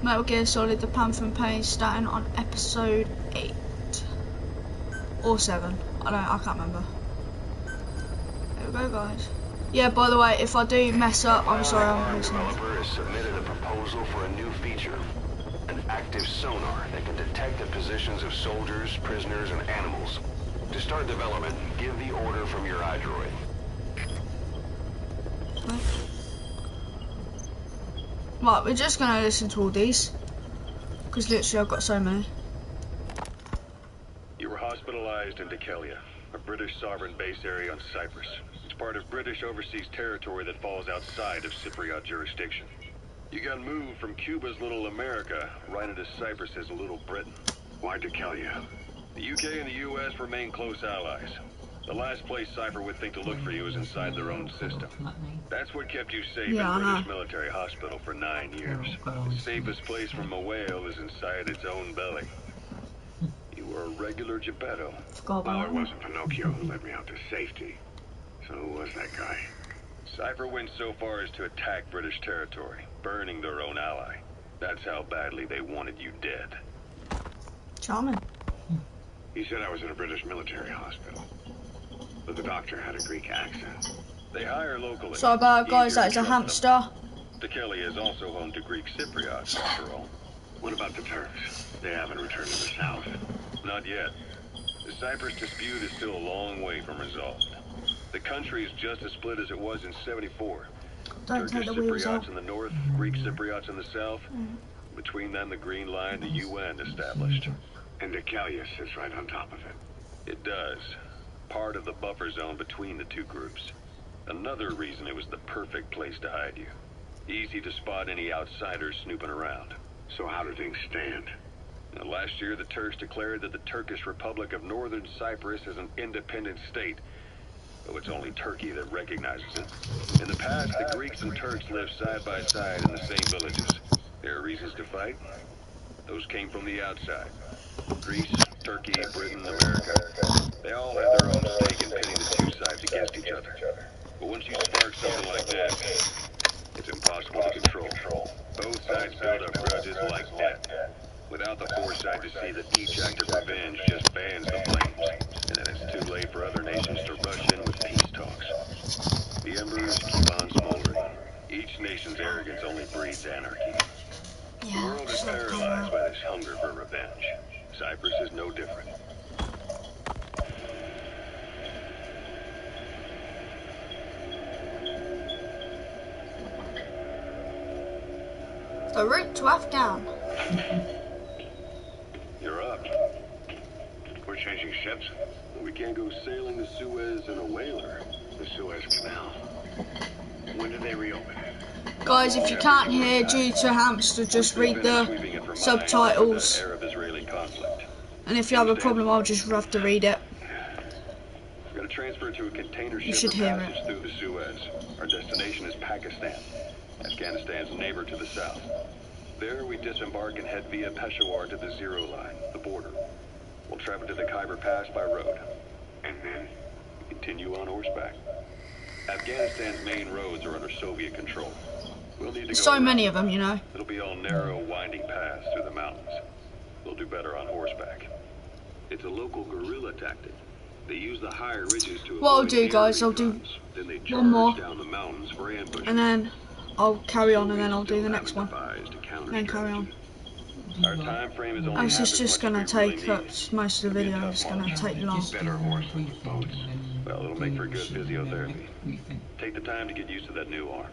Metal Gear Solid: The Phantom Pain, starting on episode 8 or 7. I can't remember. There we go, guys. Yeah, by the way, if I do mess up, I'm sorry. I'm listening. The developer has submitted a proposal for a new feature, an active sonar that can detect the positions of soldiers, prisoners, and animals. To start development, give the order from your iDroid. Right, we're just gonna listen to all these, because literally I've got so many. You were hospitalized in Dhekelia, a British sovereign base area on Cyprus. It's part of British overseas territory that falls outside of Cypriot jurisdiction. You got moved from Cuba's Little America right into Cyprus's Little Britain. Why Dhekelia? The UK and the US remain close allies. The last place Cypher would think to look for you is inside their own system. That's what kept you safe in British military hospital for 9 years. The safest place from a whale is inside its own belly. You were a regular Geppetto. Well, it wasn't Pinocchio who led me out to safety. So who was that guy? Cypher went so far as to attack British territory, burning their own ally. That's how badly they wanted you dead. Charming. He said I was in a British military hospital. But the doctor had a Greek accent. They hire locally. So about guys that is a hamster. Dhekelia is also home to Greek Cypriots, after all. What about the Turks? They haven't returned to the south. Not yet. The Cyprus dispute is still a long way from resolved. The country is just as split as it was in '74. Turkish Cypriots in the north, Greek Cypriots in the south. Between them, the Green Line, the UN established. And Dhekelia sits right on top of it. It does. Part of the buffer zone between the two groups. Another reason it was the perfect place to hide you. Easy to spot any outsiders snooping around. So how do things stand? Now, last year, the Turks declared that the Turkish Republic of Northern Cyprus is an independent state. Though it's only Turkey that recognizes it. In the past, the Greeks and Turks lived side by side in the same villages. There are reasons to fight. Those came from the outside. Greece, Turkey, Britain, America. They all have their own stake in pitting the two sides against each other. But once you spark something like this, it's impossible to control. Both sides build up grudges like death, without the foresight to see that each act of revenge just fans the flames, and then it's too late for other nations to rush in with peace talks. The embers keep on smoldering. Each nation's arrogance only breeds anarchy. The world is paralyzed by this hunger for revenge. Cyprus is no different. The route to Afghan. You're up. We're changing ships. We can't go sailing the Suez in a whaler. The Suez Canal. When did they reopen it? Guys, if you can't hear due to hamster, just read the subtitles. And if you have a problem, I'll just have to read it. We're going to transfer to a container ship. You should hear it. Through the Suez. Our destination is Pakistan, Afghanistan's neighbor to the south. There, we disembark and head via Peshawar to the Zero Line, the border. We'll travel to the Khyber Pass by road. And then? We continue on horseback. Afghanistan's main roads are under Soviet control. We'll need to go so many of them, you know. It'll be all narrow, winding paths through the mountains. We'll do better on horseback. It's a local guerrilla tactic. They use the higher ridges to what I'll do, guys, I'll do one more, down the mountains for ambush. And then I'll carry on, and then I'll do the next one, and then carry on. Our time frame is only this is just going to take up most of the video. It's going to take long. Better horses, boats. Well, it'll make for good physiotherapy. Take the time to get used to that new arm.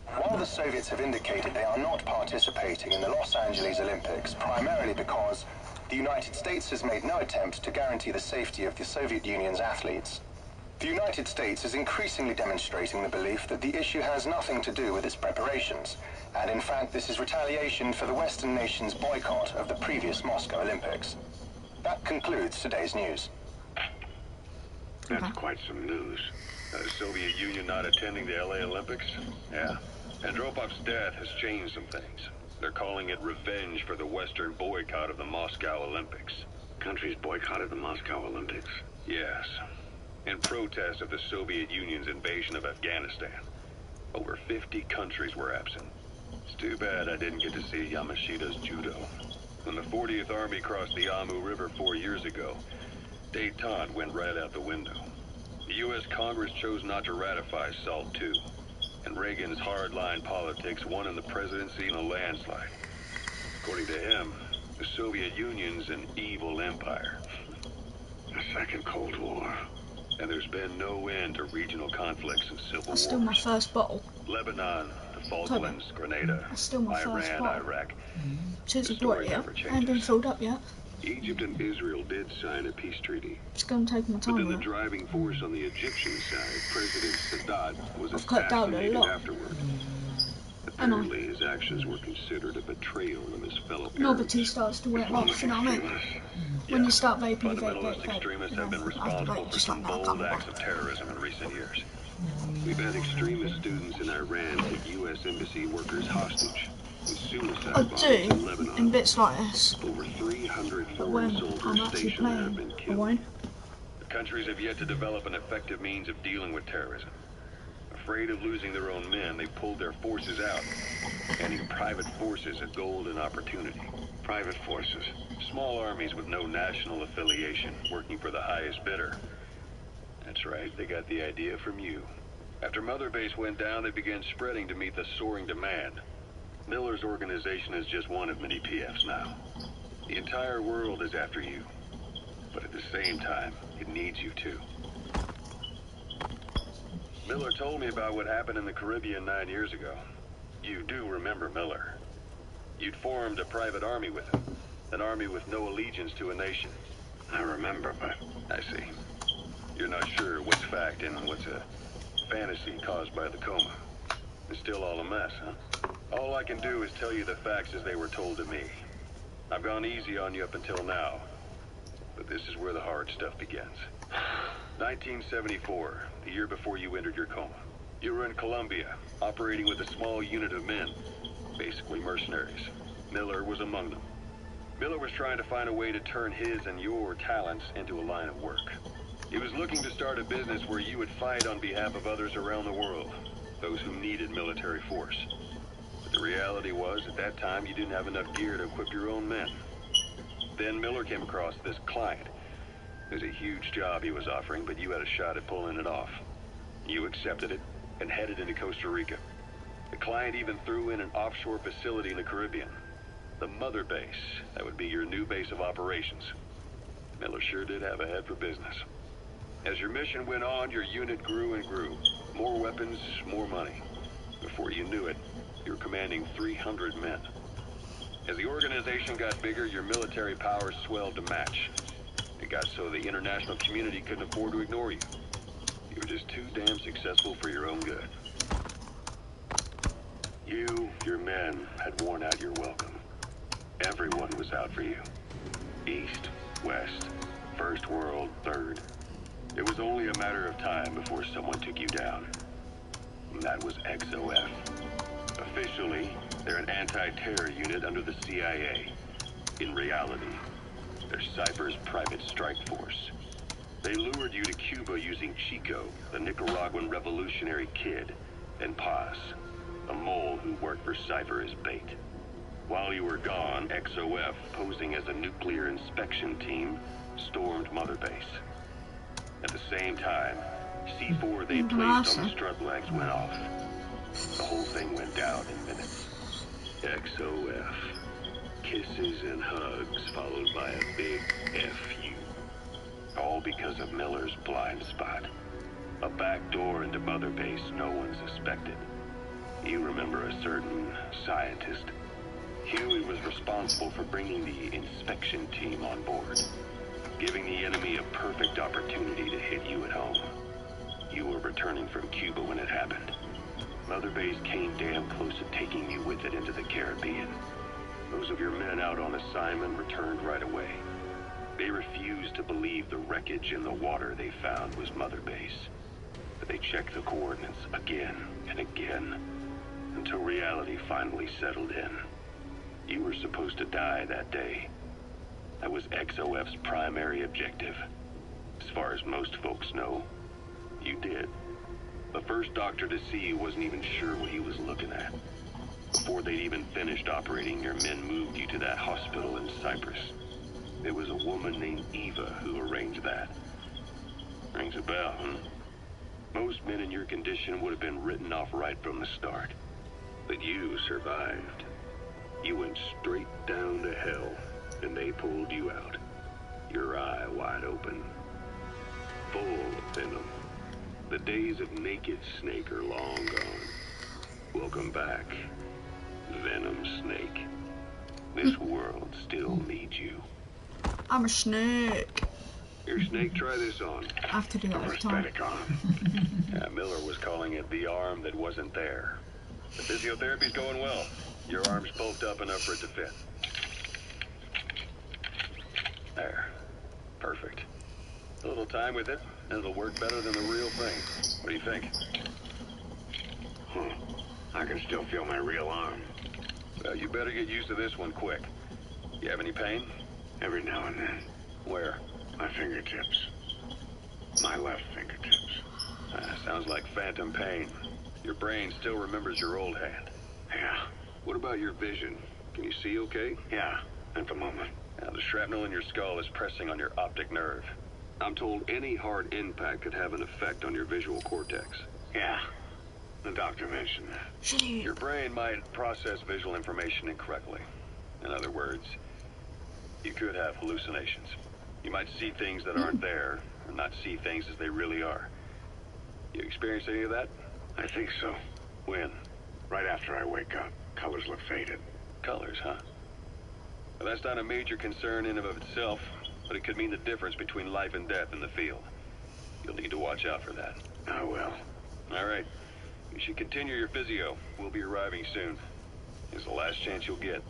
While the Soviets have indicated they are not participating in the Los Angeles Olympics, primarily because the United States has made no attempt to guarantee the safety of the Soviet Union's athletes, the United States is increasingly demonstrating the belief that the issue has nothing to do with its preparations, and in fact this is retaliation for the Western nations' boycott of the previous Moscow Olympics. That concludes today's news. That's quite some news. The Soviet Union not attending the LA Olympics? Yeah. Andropov's death has changed some things. They're calling it revenge for the Western boycott of the Moscow Olympics. Countries boycotted the Moscow Olympics? Yes. In protest of the Soviet Union's invasion of Afghanistan. Over 50 countries were absent. It's too bad I didn't get to see Yamashita's judo. When the 40th Army crossed the Amu River 4 years ago, détente went right out the window. The U.S. Congress chose not to ratify SALT II, and Reagan's hardline politics won in the presidency in a landslide. According to him, the Soviet Union's an evil empire. The Second Cold War. And there's been no end to regional conflicts and civil That's still my wars. first bottle. Lebanon, the Falklands, Grenada, That's still my first Iran, bottle. Iraq. Since The I bought story it yet, never I haven't been changes. filled up yet. Egypt and Israel did sign a peace treaty. Just gonna take my But time then the with it. driving force on the Egyptian side, President Sadat, was I've cut down a assassinated lot. afterward. I know. Apparently, his actions were considered a betrayal of his fellow Nobody Arabs. starts to wear off, you know what I mean? When you start vaping, you vape, Fundamentalist vape, extremists vape. have been After responsible that, for just some like that, I bold can't acts bother. of terrorism in recent years. We've had extremist students in Iran take U.S. embassy workers hostage, with suicide I bombings do in in Lebanon. bits like this, Over 300 but foreign when I'm soldiers actually stationed there have playing, been I killed. won't. The countries have yet to develop an effective means of dealing with terrorism. Afraid of losing their own men, they pulled their forces out, handing private forces a golden opportunity. Private forces. Small armies with no national affiliation, working for the highest bidder. That's right, they got the idea from you. After Mother Base went down, they began spreading to meet the soaring demand. Miller's organization is just one of many PFs now. The entire world is after you. But at the same time, it needs you too. Miller told me about what happened in the Caribbean 9 years ago. You do remember Miller. You'd formed a private army with him. An army with no allegiance to a nation. I remember, but I see. You're not sure what's fact and what's a fantasy caused by the coma. It's still all a mess, huh? All I can do is tell you the facts as they were told to me. I've gone easy on you up until now, but this is where the hard stuff begins. 1974, the year before you entered your coma. You were in Colombia, operating with a small unit of men, basically mercenaries. Miller was among them. Miller was trying to find a way to turn his and your talents into a line of work. He was looking to start a business where you would fight on behalf of others around the world, those who needed military force. But the reality was, at that time, you didn't have enough gear to equip your own men. Then Miller came across this client. It was a huge job he was offering, but you had a shot at pulling it off. You accepted it and headed into Costa Rica. The client even threw in an offshore facility in the Caribbean. The Mother Base. That would be your new base of operations. Miller sure did have a head for business. As your mission went on, your unit grew and grew. More weapons, more money. Before you knew it, you were commanding 300 men. As the organization got bigger, your military powers swelled to match. It got so the international community couldn't afford to ignore you. You were just too damn successful for your own good. You, your men, had worn out your welcome. Everyone was out for you. East, West, First World, Third. It was only a matter of time before someone took you down. And that was XOF. Officially, they're an anti-terror unit under the CIA. In reality, they're Cypher's private strike force. They lured you to Cuba using Chico, the Nicaraguan revolutionary kid, and Paz, a mole who worked for Cypher as bait. While you were gone, XOF, posing as a nuclear inspection team, stormed Mother Base. At the same time, C4 they placed on the strut legs went off. The whole thing went down in minutes. XOF. Kisses and hugs, followed by a big F you. All because of Miller's blind spot. A back door into Mother Base no one suspected. You remember a certain scientist. Huey was responsible for bringing the inspection team on board, giving the enemy a perfect opportunity to hit you at home. You were returning from Cuba when it happened. Mother Base came damn close to taking you with it into the Caribbean. Those of your men out on assignment returned right away. They refused to believe the wreckage in the water they found was Mother Base. But they checked the coordinates again and again, until reality finally settled in. You were supposed to die that day. That was XOF's primary objective. As far as most folks know, you did. The first doctor to see you wasn't even sure what he was looking at. Before they'd even finished operating, your men moved you to that hospital in Cyprus. It was a woman named Eva who arranged that. Rings a bell, huh? Most men in your condition would have been written off right from the start. But you survived. You went straight down to hell, and they pulled you out. Your eye wide open. Full of venom. The days of naked Snake are long gone. Welcome back, Venom Snake. This world still needs you. I'm a snake. Here, Snake, try this on. I have to do that every time. Prosthetic arm. Yeah, Miller was calling it the arm that wasn't there. The physiotherapy's going well. Your arm's bulked up enough for it to fit. There. Perfect. A little time with it, and it'll work better than the real thing. What do you think? I can still feel my real arm. Well, you better get used to this one quick. You have any pain? Every now and then. Where? My fingertips. My left fingertips. Sounds like phantom pain. Your brain still remembers your old hand. Yeah. What about your vision? Can you see okay? Yeah, at the moment. Now, the shrapnel in your skull is pressing on your optic nerve. I'm told any hard impact could have an effect on your visual cortex. Yeah. The doctor mentioned that. Should you? Your brain might process visual information incorrectly. In other words, you could have hallucinations. You might see things that aren't there, or not see things as they really are. You experience any of that? I think so. When? Right after I wake up. Colors look faded. Colors, huh? Well, that's not a major concern in and of itself, but it could mean the difference between life and death in the field. You'll need to watch out for that. I will. All right. You should continue your physio. We'll be arriving soon. It's the last chance you'll get.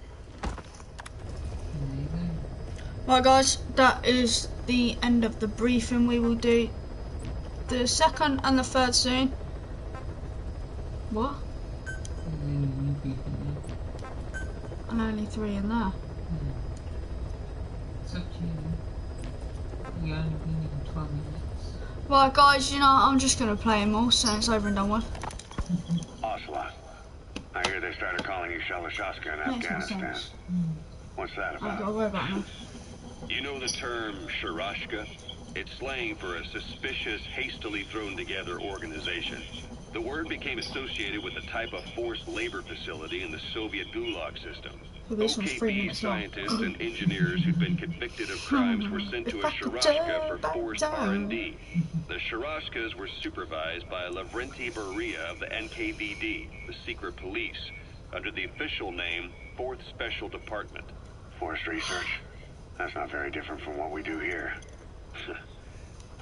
Right guys, that is the end of the briefing. We will do the second and the third soon. What? And only 3 in there. It's up to you. You only been in 12 minutes. Right guys, you know, I'm just going to play them all so it's over and done with. Ocelot. I hear they started calling you Shalashaska in Makes no Afghanistan. sense. What's that I've got to about? worry about them. You know the term Sharashka? It's slang for a suspicious, hastily thrown together organization. The word became associated with a type of forced labor facility in the Soviet Gulag system. Well, this one's 3 OKB minutes long. scientists and engineers who'd been convicted of crimes were sent to a Sharashka for forced R&D. The Sharashkas were supervised by Lavrenti Beria of the NKVD, the secret police, under the official name 4th Special Department. Forced research? That's not very different from what we do here.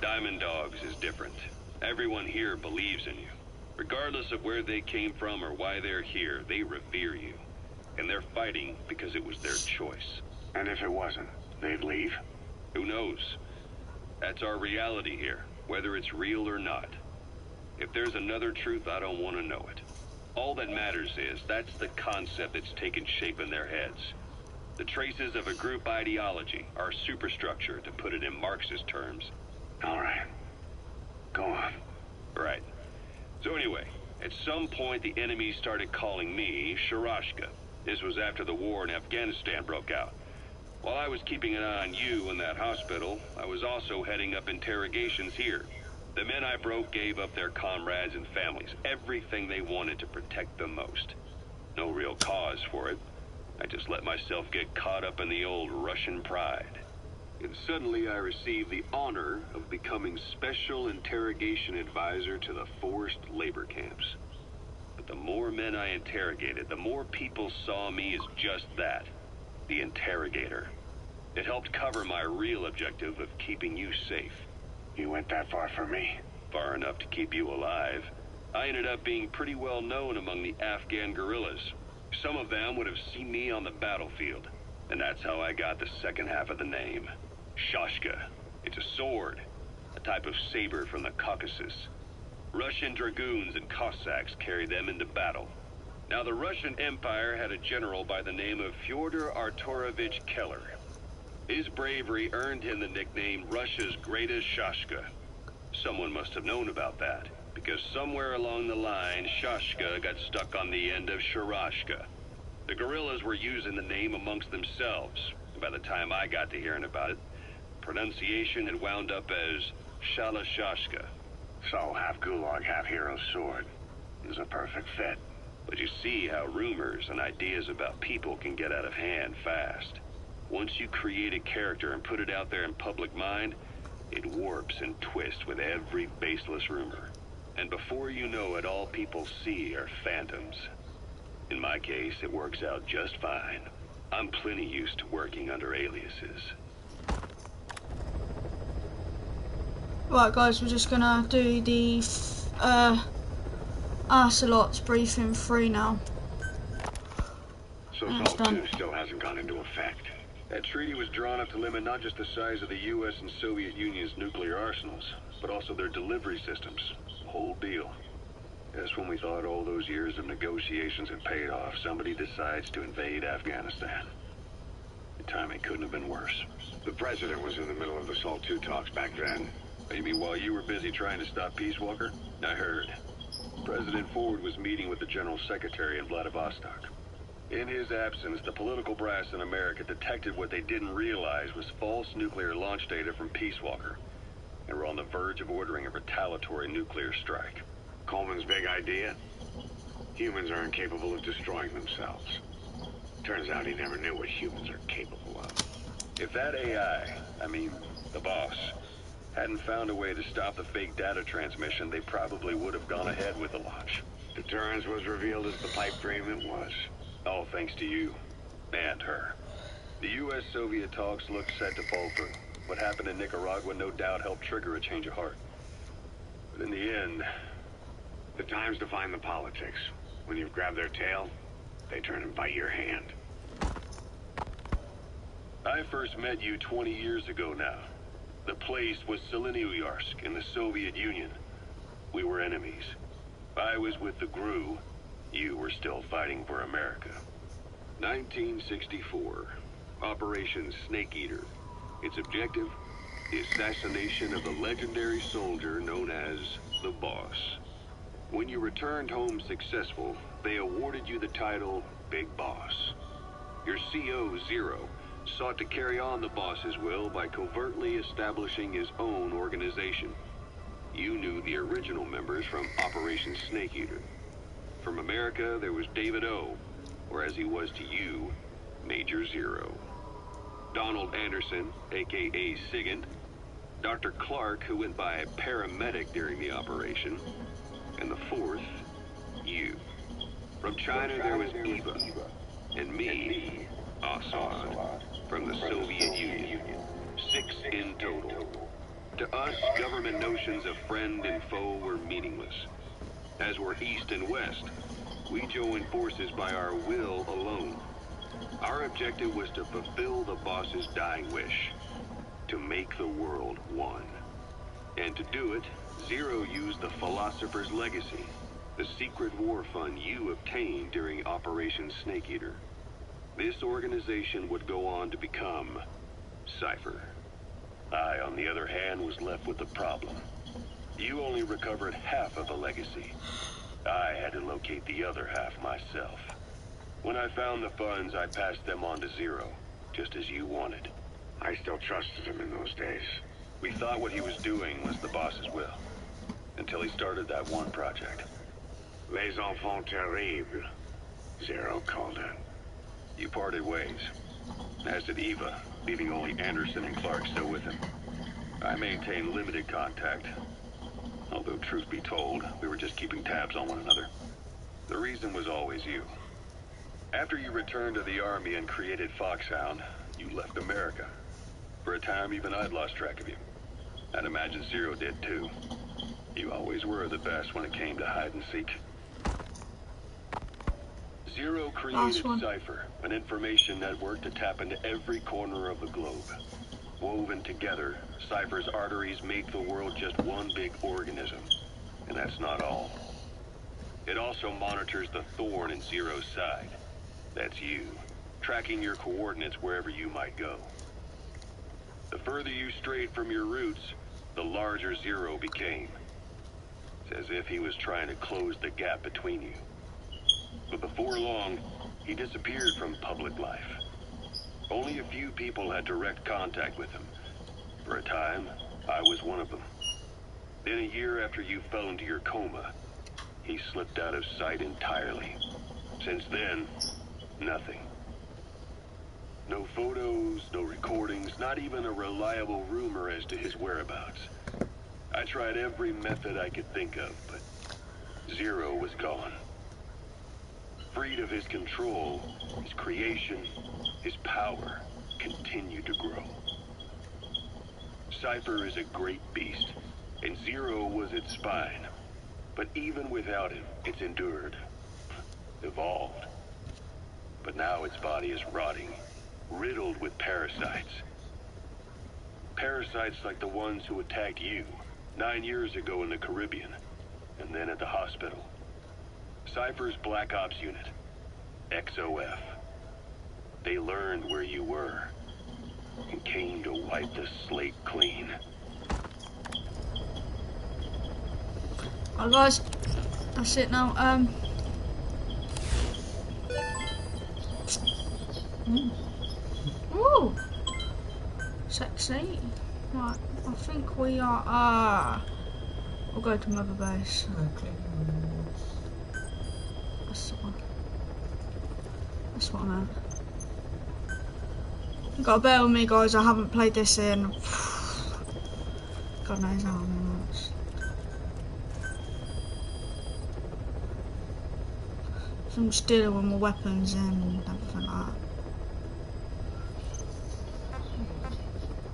Diamond Dogs is different. Everyone here believes in you. Regardless of where they came from or why they're here, they revere you. And they're fighting because it was their choice. And if it wasn't, they'd leave? Who knows? That's our reality here, whether it's real or not. If there's another truth, I don't want to know it. All that matters is that's the concept that's taken shape in their heads. The traces of a group ideology, our superstructure, to put it in Marxist terms. All right. Go on. Right. So anyway, at some point the enemy started calling me Sharashka. This was after the war in Afghanistan broke out. While I was keeping an eye on you in that hospital, I was also heading up interrogations here. The men I broke gave up their comrades and families, everything they wanted to protect them most. No real cause for it. I just let myself get caught up in the old Russian pride. And suddenly I received the honor of becoming Special Interrogation Advisor to the forced labor camps. But the more men I interrogated, the more people saw me as just that, the interrogator. It helped cover my real objective of keeping you safe. You went that far for me? Far enough to keep you alive. I ended up being pretty well known among the Afghan guerrillas. Some of them would have seen me on the battlefield, and that's how I got the second half of the name. Shashka. It's a sword, a type of saber from the Caucasus. Russian dragoons and Cossacks carried them into battle. Now, the Russian Empire had a general by the name of Fyodor Arturovich Keller. His bravery earned him the nickname Russia's Greatest Shashka. Someone must have known about that, because somewhere along the line, Shashka got stuck on the end of Sharashka. The guerrillas were using the name amongst themselves. And by the time I got to hearing about it, pronunciation had wound up as Shalashashka. So, half Gulag, half Hero Sword. Is a perfect fit. But you see how rumors and ideas about people can get out of hand fast. Once you create a character and put it out there in public mind, it warps and twists with every baseless rumor. And before you know it, all people see are phantoms. In my case, it works out just fine. I'm plenty used to working under aliases. Right guys, we're just gonna do the Ocelot's briefing 3 now. So That's SALT done. 2 still hasn't gone into effect. That treaty was drawn up to limit not just the size of the U.S. and Soviet Union's nuclear arsenals, but also their delivery systems. The whole deal. Just when we thought all those years of negotiations had paid off, somebody decides to invade Afghanistan. The timing couldn't have been worse. The president was in the middle of the SALT 2 talks back then. Maybe while you were busy trying to stop Peace Walker? I heard. President Ford was meeting with the General Secretary in Vladivostok. In his absence, the political brass in America detected what they didn't realize was false nuclear launch data from Peace Walker, and were on the verge of ordering a retaliatory nuclear strike. Coleman's big idea? Humans are incapable of destroying themselves. Turns out he never knew what humans are capable of. If that AI, the boss, hadn't found a way to stop the fake data transmission, they probably would have gone ahead with the launch. Deterrence was revealed as the pipe dream it was. All thanks to you. And her. The U.S.-Soviet talks looked set to fall through. What happened in Nicaragua no doubt helped trigger a change of heart. But in the end... The time's define the politics. When you've grabbed their tail, they turn and bite your hand. I first met you 20 years ago now. The place was Selenouyarsk in the Soviet Union. We were enemies. I was with the GRU. You were still fighting for America. 1964. Operation Snake Eater. Its objective? The assassination of the legendary soldier known as the Boss. When you returned home successful, they awarded you the title Big Boss. Your CO, Zero, sought to carry on the boss's will by covertly establishing his own organization. You knew the original members from Operation Snake Eater. From America, there was David O, or as he was to you, Major Zero. Donald Anderson, aka Sigint, Dr. Clark, who went by paramedic during the operation, and the fourth, you. From China, there was Eva, and me, Assad, from the Soviet Union. 6 in total. To us, government notions of friend and foe were meaningless. As were East and West, we joined forces by our will alone. Our objective was to fulfill the boss's dying wish, to make the world one. And to do it, Zero used the Philosopher's Legacy, the secret war fund you obtained during Operation Snake Eater. This organization would go on to become Cypher. I, on the other hand, was left with the problem. You only recovered half of the legacy. I had to locate the other half myself. When I found the funds, I passed them on to Zero, just as you wanted. I still trusted him in those days. We thought what he was doing was the boss's will, until he started that one project. Les enfants terribles, Zero called it. You parted ways, as did Eva, leaving only Anderson and Clark still with him. I maintained limited contact, although truth be told, we were just keeping tabs on one another. The reason was always you. After you returned to the Army and created Foxhound, you left America. For a time, even I'd lost track of you. I'd imagine Zero did too. You always were the best when it came to hide and seek. Zero created Cypher, an information network to tap into every corner of the globe. Woven together, Cypher's arteries make the world just one big organism. And that's not all. It also monitors the thorn in Zero's side. That's you, tracking your coordinates wherever you might go. The further you strayed from your roots, the larger Zero became. It's as if he was trying to close the gap between you. But before long, He disappeared from public life. Only a few people had direct contact with him. For a time, I was one of them. Then a year after you fell into your coma, he slipped out of sight entirely. Since then, nothing. No photos, no recordings, not even a reliable rumor as to his whereabouts. I tried every method I could think of, but Zero was gone. Freed of his control, his creation, his power continued to grow. Cypher is a great beast, and Zero was its spine. But even without him, it's endured, evolved. But now its body is rotting, riddled with parasites. Parasites like the ones who attacked you 9 years ago in the Caribbean, and then at the hospital. Cypher's Black Ops unit, XOF. They learned where you were, and came to wipe the slate clean. Alright guys, that's it now. Ooh, sexy. Right, I think we are. We'll go to Mother Base. Okay. That's the one. That's what I meant. You gotta bear with me, guys. I haven't played this in God knows how many months. So I'm just dealing with my weapons and everything like that.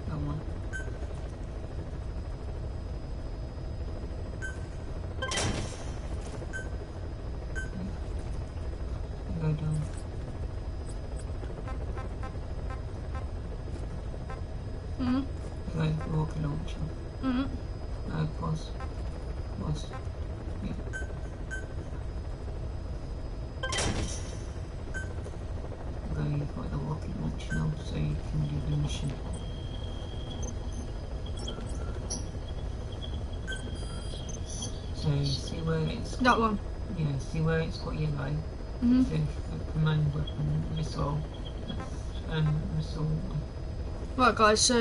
That one. Go down. Like rocket launcher. Pause. Pause. Yeah. Okay, you've got the rocket launcher now, so you can do the mission. So see where it's That one. yeah, see where it's got yellow. Mhm. So the command weapon missile. Missile. Right, guys. So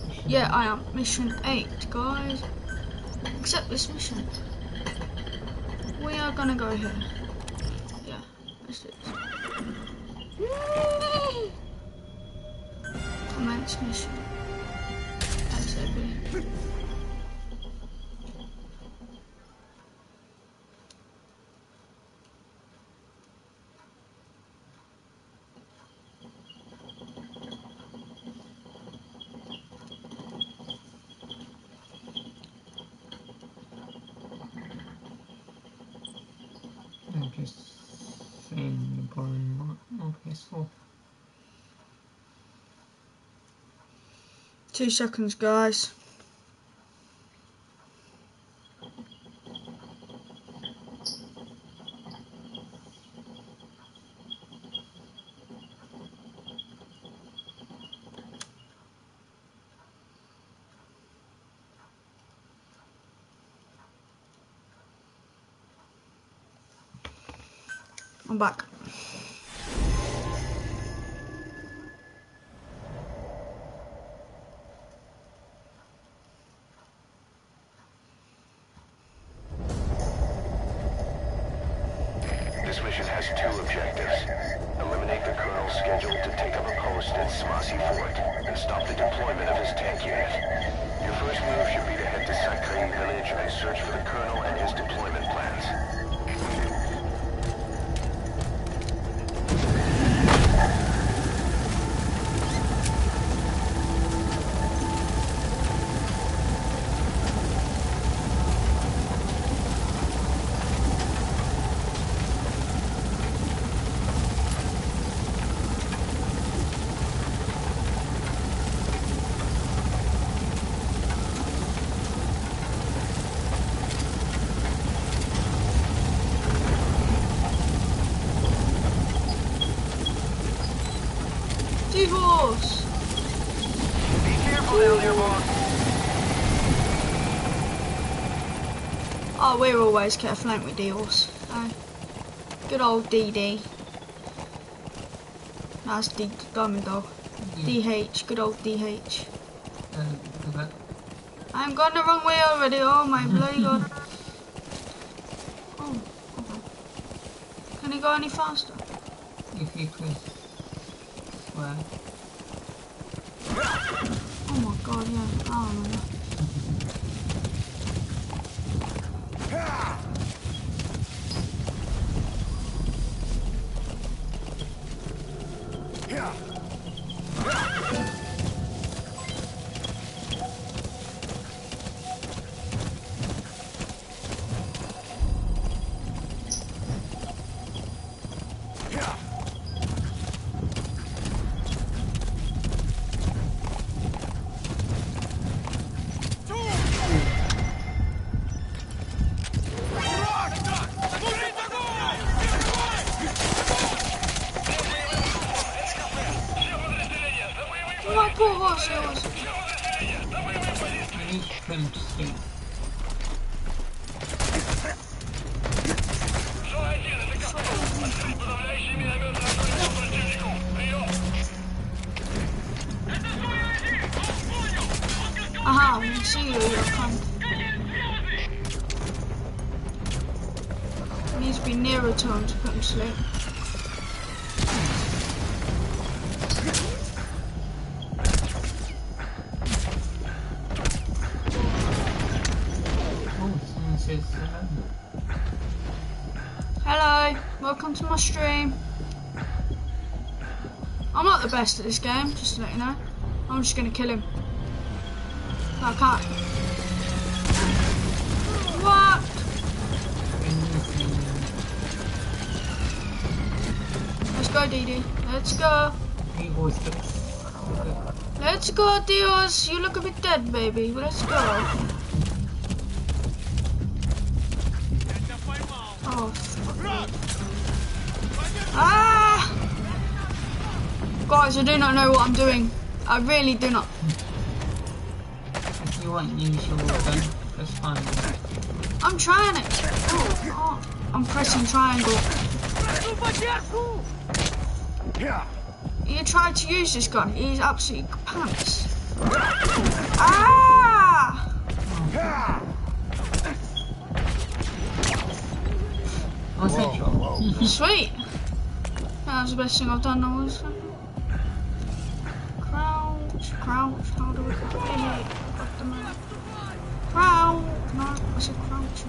Mission. yeah, I am mission 8, guys. Accept this mission. We are gonna go here. Yeah, let's do this. Commence mission. SAB. I'm just saying the boring PS4. 2 seconds, guys. I'm back. This mission has 2 objectives. Eliminate the Colonel's scheduled to take up a post at Smasi Fort and stop the deployment of his tank unit. Your first move should be to head to Sakine Village and search for the Colonel and his deployment plans. D-Horse! Be careful down there, boss. Oh, we're always careful, ain't we, D-Horse? Good old DD. That's D Diamond Dog. DH, good old DH. Go back. I'm going the wrong way already. Oh my bloody god. Oh, okay. Can he go any faster? If you press square. Oh my god, yeah. I remember. My poor horse, it was. I need to put him to sleep. Aha, we see you, you're cunt. Needs to be nearer to him to put him to sleep. Oh, someone says Hello, welcome to my stream. I'm not the best at this game, just to let you know. I'm just gonna kill him. No, I can't. What? Let's go, Dee. Let's go. He was the... Let's go, Dios. You look a bit dead, baby. Let's go. Oh, fuck. Ah! Guys, I do not know what I'm doing. I really do not. If you want to use your gun, that's fine. I'm trying it. Oh, I'm pressing triangle. You tried to use this gun. He's absolutely pants. Ah! What's that? Sweet. That was the best thing I've done. I was crouch. How do we? Hey, got the man. Crouch. No, I said crouch.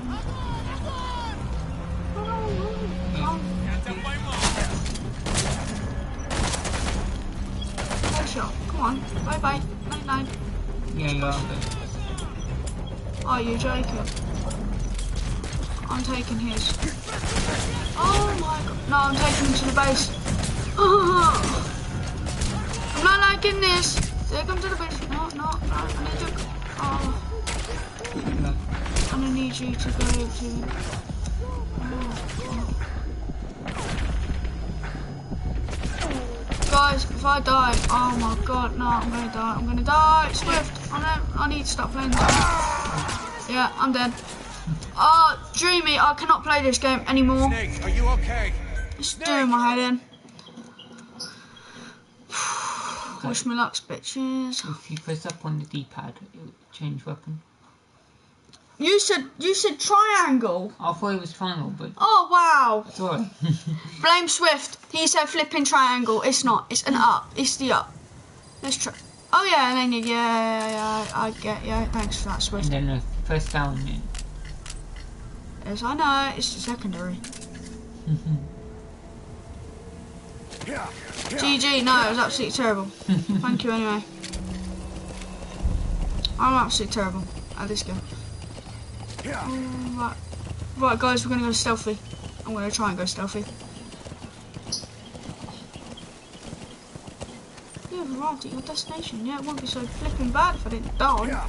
Headshot. Come on. Bye bye. Night. Yeah, you are good. Oh, you're joking. I'm taking his. Oh my god. No, I'm taking him to the base. I'm not liking this. Take him to the base. No. I need to. Oh. I'm gonna need you to go to. Guys, if I die, oh my god, no, I'm gonna die. Swift, I need to stop playing this game. Yeah, I'm dead. Dreamy, I cannot play this game anymore. Snake, are you okay? It's doing my head in. Wish me luck, bitches. If you press up on the D-pad, it will change weapon. You said triangle. I thought it was triangle, but Oh wow. sorry. Blame Swift. He said flipping triangle. It's not. It's an up. It's the up. Let's try. Oh yeah, and then yeah. I get. Yeah, thanks for that, Swift. And then press down. Yes, I know. It's the secondary. GG. No, it was absolutely terrible. Thank you anyway. I'm absolutely terrible at this game. Right, guys, we're gonna go stealthy. I'm gonna try and go stealthy. You have arrived at your destination. Yeah, it wouldn't be so flipping bad if I didn't die.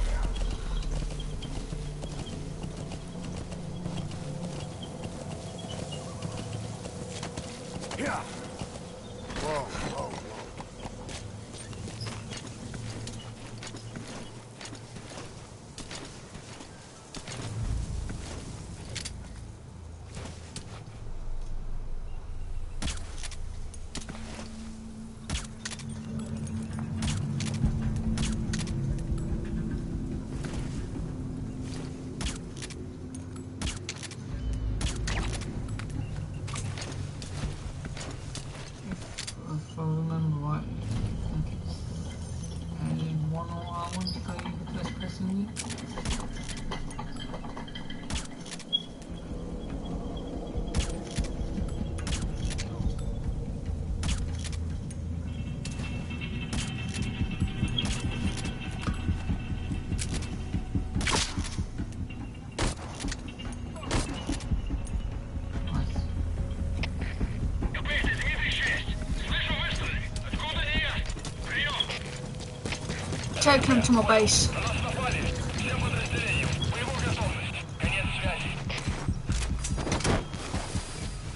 taking them to my base.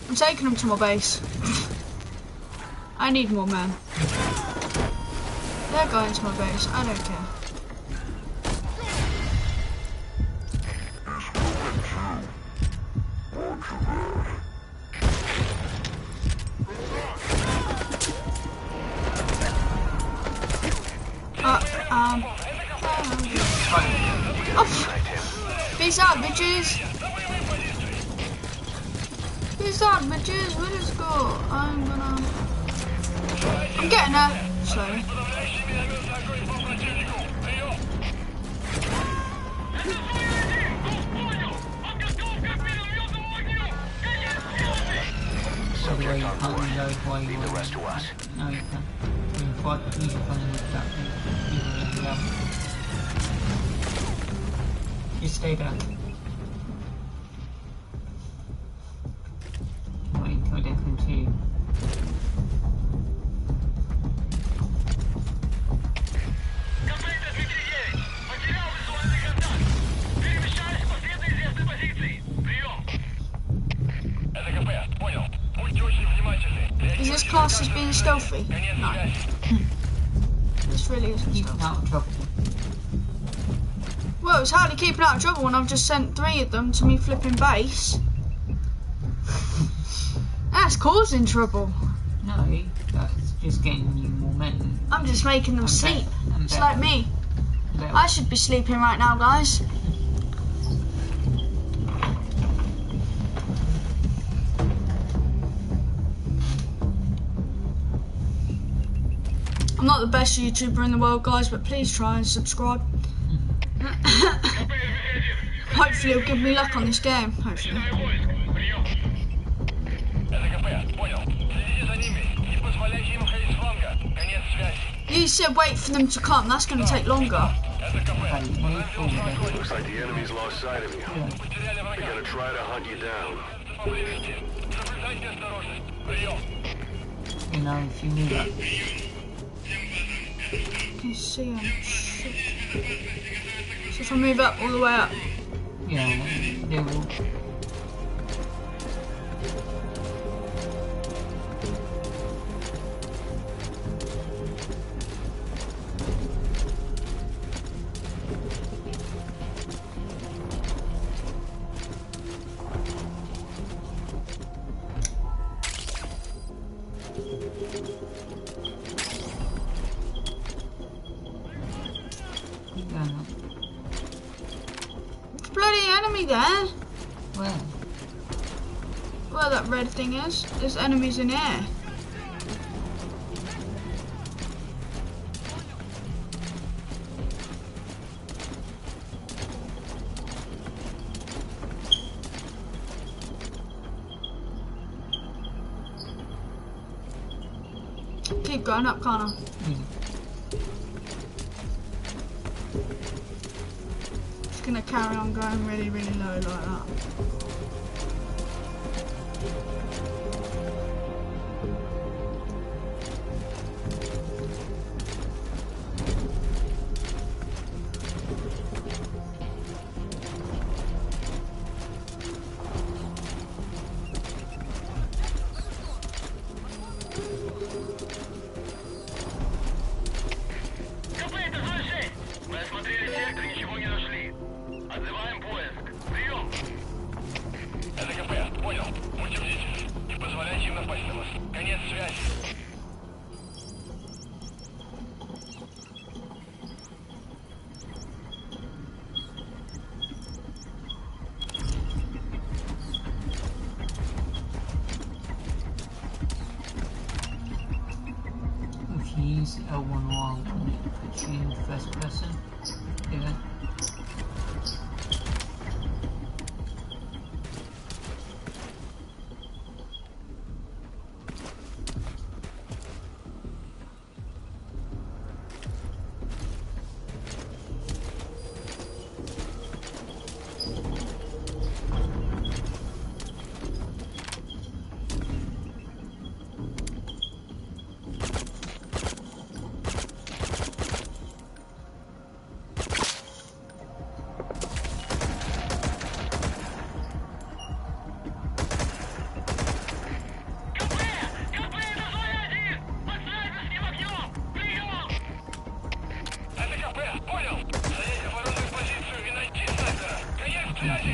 I'm taking them to my base. I need more men. They're going to my base. I don't care. Peace out, bitches. Peace out, bitches. Let us go. I'm getting there. Slowly. So the way you can't reload while you Leave the rest to us. No, you can. You can with that thing. You stay there. Wait until they come to you. Is this class as being stealthy? No. This really isn't Keep stealthy. out of trouble. Well, it's hardly keeping out of trouble when I've just sent 3 of them to me flipping base. That's causing trouble. No, that's just getting you more men. I'm just making them sleep. It's like me. Better. I should be sleeping right now, guys. I'm not the best YouTuber in the world, guys, but please try and subscribe. Hopefully it'll give me luck on this game. Hopefully. You said wait for them to come. That's going to take longer. Looks like the enemy's lost sight of you. They're gonna try to hunt you down. You know, if you need that. I can see him. Shit. So if I move up all the way up. Yeah, they will. Bloody enemy there. Where? Where that red thing is. There's enemies in here. Keep going up, can't I? Just gonna carry on going really, really low like that. If you use L1R when it puts you in first person, do it.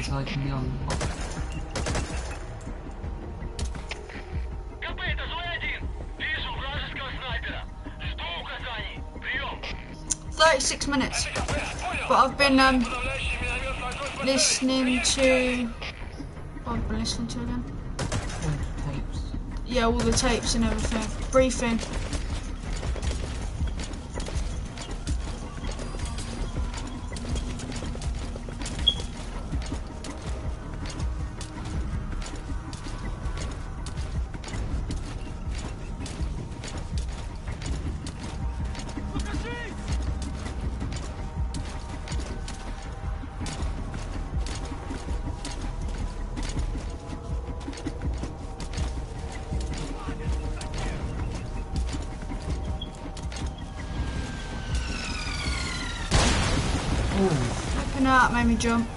it's like in the other one. КП, это злой 1. Вижу вражеского снайпера. Жду указаний. Прием. 36 minutes. But I've been listening to. What have I been listening to again? Tapes. Yeah, all the tapes and everything. Briefing. Flipping out, made me jump.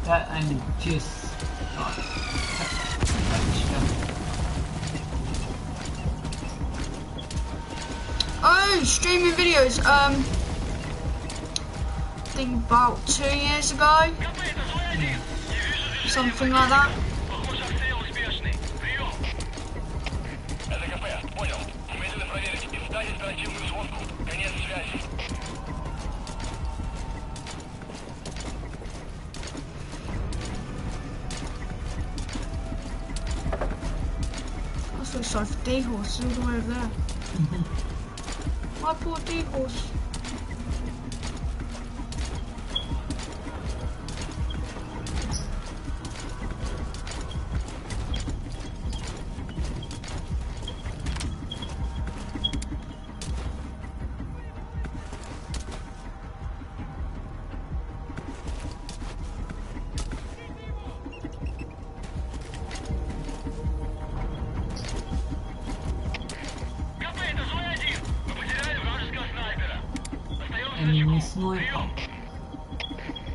That and just like extra. Oh, streaming videos. I think about 2 years ago. Something like that. Похоже, обстрел успешный. Прием. Это КП, понял. Немедленно проверить и встать оперативную сводку. Конец связи. I feel sorry for D-Horse, all the way over there. My poor D-Horse. КП, это злой 1. Мы потеряли вражеского снайпера. Остаемся на Enemy чеку. sniper. Прием.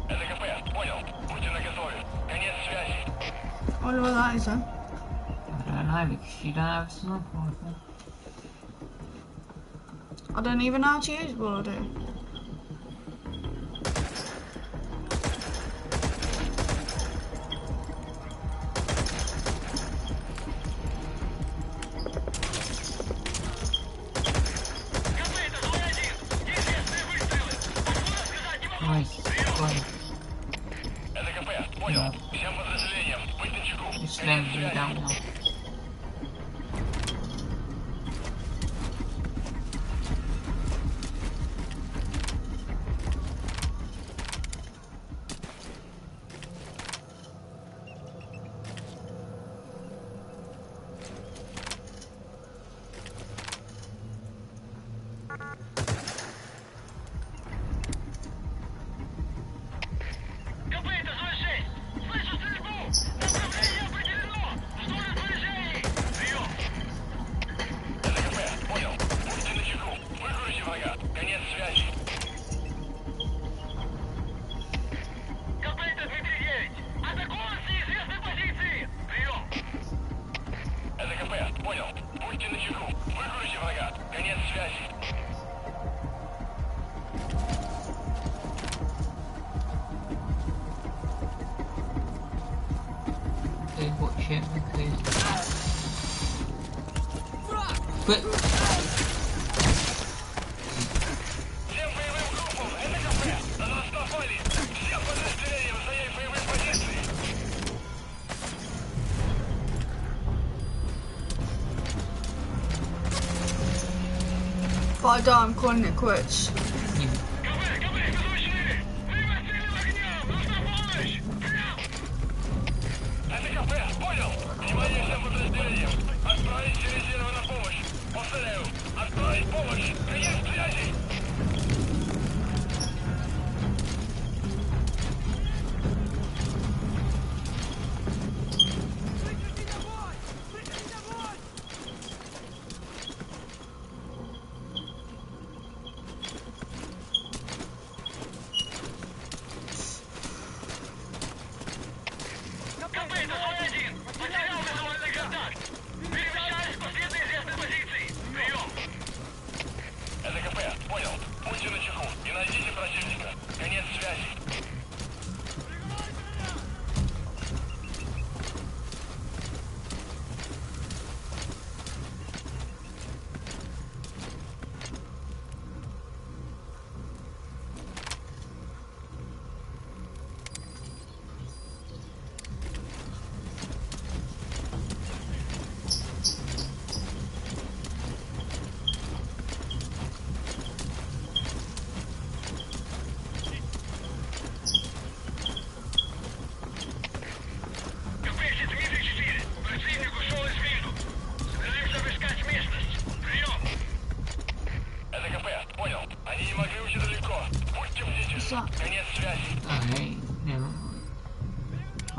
Это КП, понял. Будьте наготове. Конец связи. I wonder what that is then. I don't know because you don't have a sniper rifle. I don't even know how to use what I do. КП, это злой 1. Неизвестные выстрелы. Могу рассказать, не могу. Nice. Great. Это КП, понял. Всем подразделениям. Быть начеку. Just Конец let me связи. down now. КП, это злой 6. Слышу стрельбу. Направление определено. Жду распоряжений. Прием. Это КП, понял. Будьте начеку. Выкройте врага. Конец связи. КП, это Дмитрий 9. Атакуем с неизвестной позиции. Прием. Это КП, понял. Будьте начеку. Выкройте врага. Конец связи. They watch it because. But Всем боевым группам, это КП. На нас напали. Всем подразделениям занять боевые позиции. If I die, I'm calling it quits. КП, ведущие! Мы расстрелим огнем! Нужна помощь! Прием! Это КП, понял! Внимание всем подразделениям! Отправить все резервы на помощь! Повторяю, отправить помощь! Конец связи!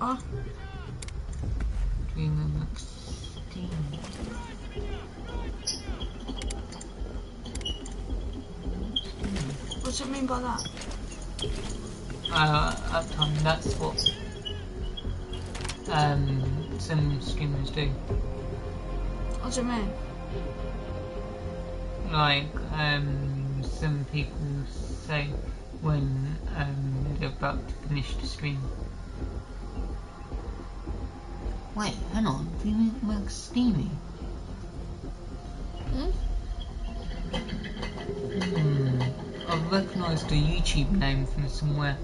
Oh, Dreamer Max Steam. what's it mean by that? Uptime, that's what some streamers do. What's it mean? Like, some people say when they're about to finish the stream. Wait, hang on, Dreamer Max Steamy? I recognised the YouTube name from somewhere.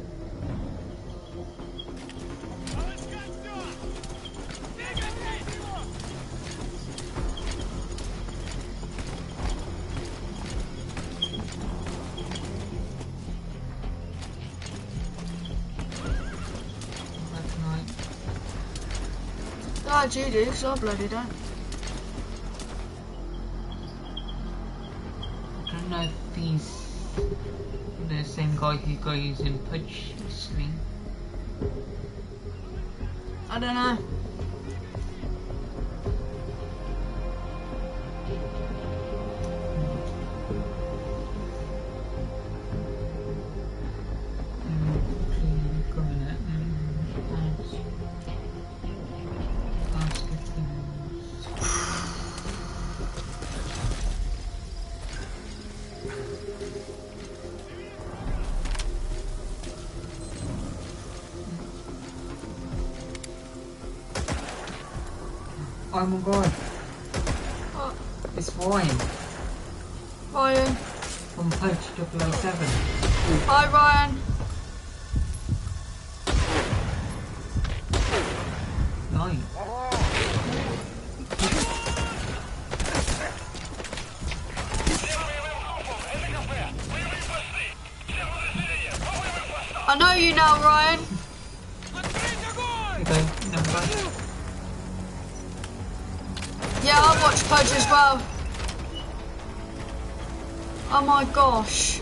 Glad you do, because I bloody don't. I don't know if he's the same guy who goes in Pudge stream. I don't know. Oh my god, What? it's Ryan Ryan. from Pudge 007. Hi, Ryan. Right. I know you now, Ryan. Okay, number. Yeah, I watch Pudge as well. Oh my gosh.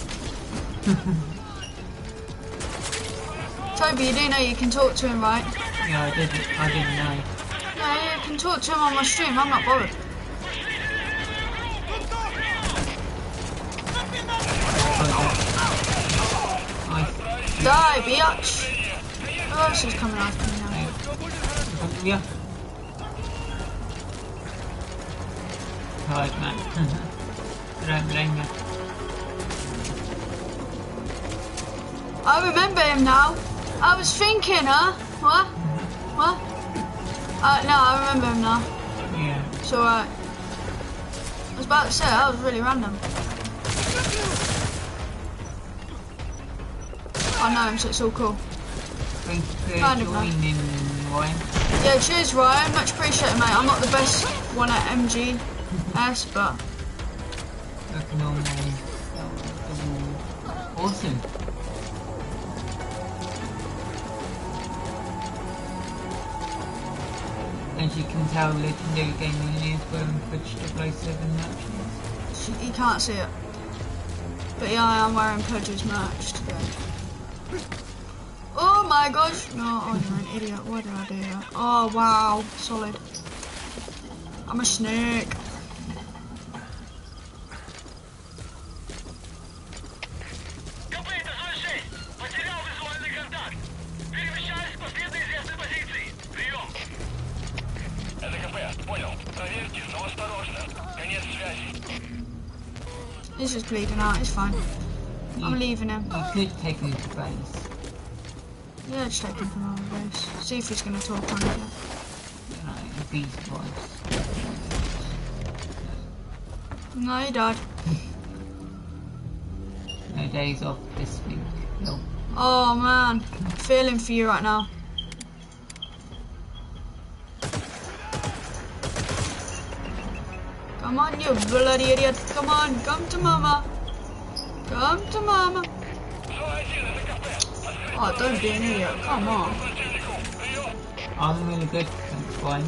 Toby, you do know you can talk to him, right? Yeah, I didn't know. Yeah, you can talk to him on my stream. I'm not bothered. Die, biatch. Who else is coming after me now? Yeah. Right, man. I don't blame you. I remember him now. I was thinking, huh? What? What? No, I remember him now. Yeah. It's alright. I was about to say, that was really random. I know him, so it's all cool. Thank you for Kind of, joining, Ryan. Yeah, cheers, Ryan. Much appreciated, mate. I'm not the best one at MGS, but Working on awesome. As you can tell, Legendary Gaming is wearing Pudge 007 matches. you can't see it. But yeah, I am wearing Pudge's merch today. Oh my gosh! No, oh, you're an idiot. Why did I do that? Oh wow, solid. I'm a snake. КП, это 06. Потерял визуальный контакт. Перемещаюсь к последней известной позиции. Прием. Это КП, понял. Проверьте, но осторожно. Конец связи. He's just bleeding out. It's fine. I'm leaving him. You could take him to base. Yeah, just take him from our base. See if he's gonna talk on it. You know, beat twice. No, he died. No days off this week. Nope. Oh man, feeling for you right now. Come on, you bloody idiot. Come on, come to mama. Come to mama. Oh, don't be an idiot. Come on. I'm really good, thanks, Ryan.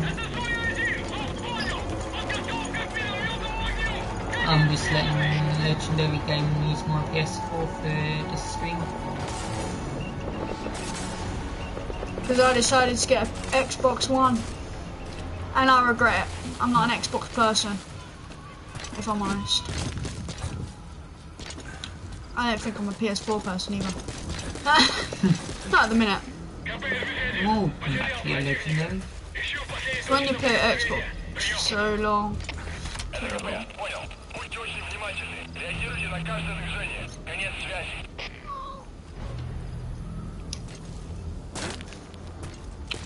I'm just letting Legendary Gaming use my PS4 for the stream. Because I decided to get an Xbox One. And I regret it. I'm not an Xbox person, if I'm honest. I don't think I'm a PS4 person either. Not at the minute. Oh, actually legendary. When you play Xbox so long. Понял. Будьте очень внимательны. Реагируйте на каждое движение. Конец связи.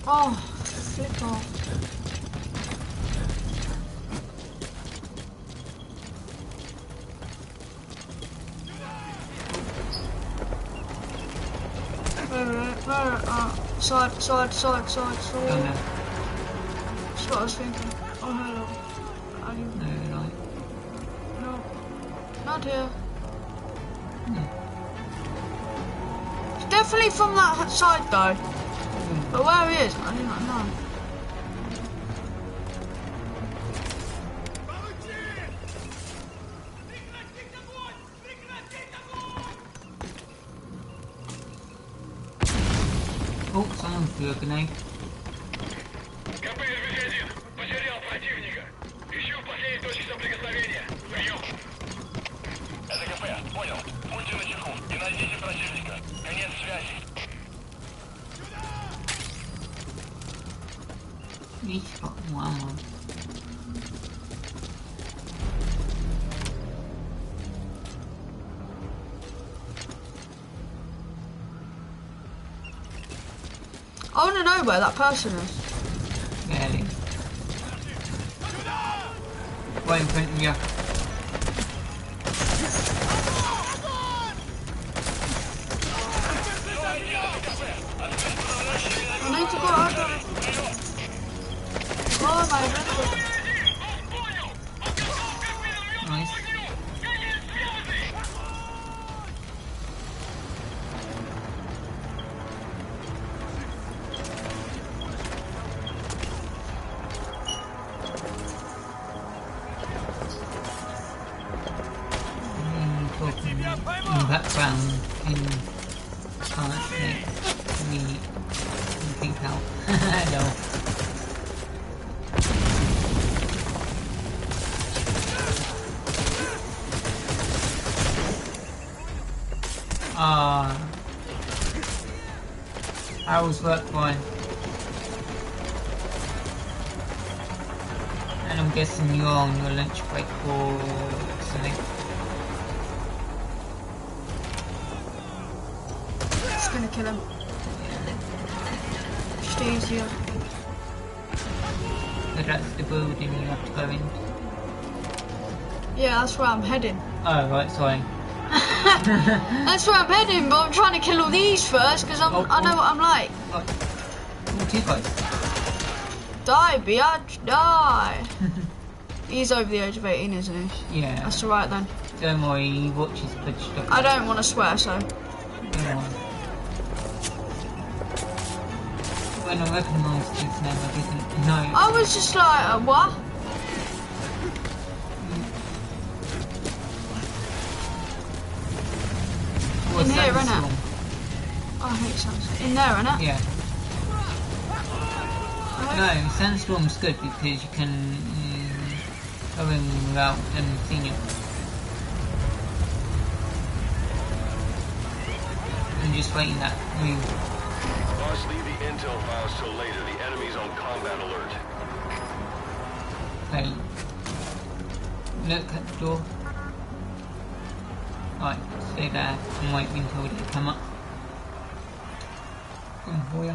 Oh, flip off. Side. Don't That's know. what I was thinking. Oh, hello. Are you? No, right. No. Not here. It's definitely from that side though. But where he is, I do not know. Oh, someone threw a grenade. КП-1, потерял противника. Ищу в последней точке соприкосновения. Прием. Это КП, понял. Будьте начеку и найдите противника. Конец связи. He's got one. I want to know where that person is. Really? Right in front of you. I need to go out of it. Oh my god. Nice. Talking in the background can't make me think out. No. Hours work fine. And I'm guessing you're on your lunch break or something. Just gonna kill him. Just easier. So that's the building you have to go into. Yeah, that's where I'm heading. Oh right, sorry. That's where I'm heading, but I'm trying to kill all these first because I know what I'm like. What you guys? Die, biatch, die. He's over the age of 18, isn't he? Yeah. That's alright then. Don't worry, he watches good stuff. I don't want to swear, so. Don't worry. When I recognised his name, I didn't know. I was just like, what? In here, innit? Oh, I hate Sandstorm. In there, innit? Yeah. No, Sandstorm's good because you can go in without them seeing you. And just waiting that move. Boss, leave the intel files till later. The enemy's on combat alert. Okay. Look at the door. Right, stay there and wait until they come up. Come for you.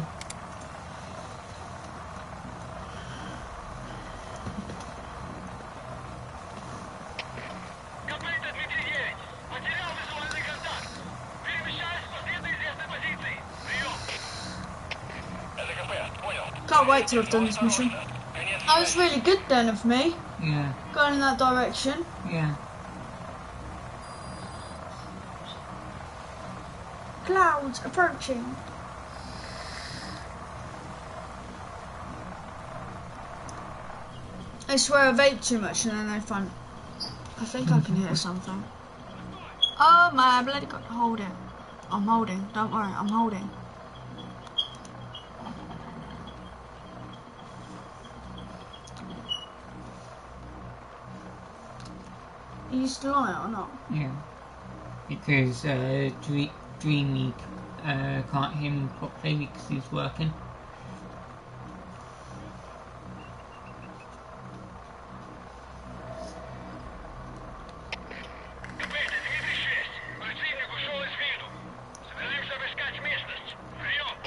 КП-1, Дмитрий 9. Потерял визуальный контакт. Перемещаюсь к последней известной позиции. Прием. Это КП, понял. Can't wait till I've done this mission. That was really good then of me, Yeah, going in that direction. yeah. Clouds approaching. I swear I vape too much and then I find... I think I can hear something. Oh my bloody god, hold it. I'm holding, don't worry, I'm holding. Are you still on it or not? Yeah. Because Dreamy can't hear me properly because he's working. Капец, Дмитрий 6. Противник ушел из виду. Собираемся обыскать местность. Прием.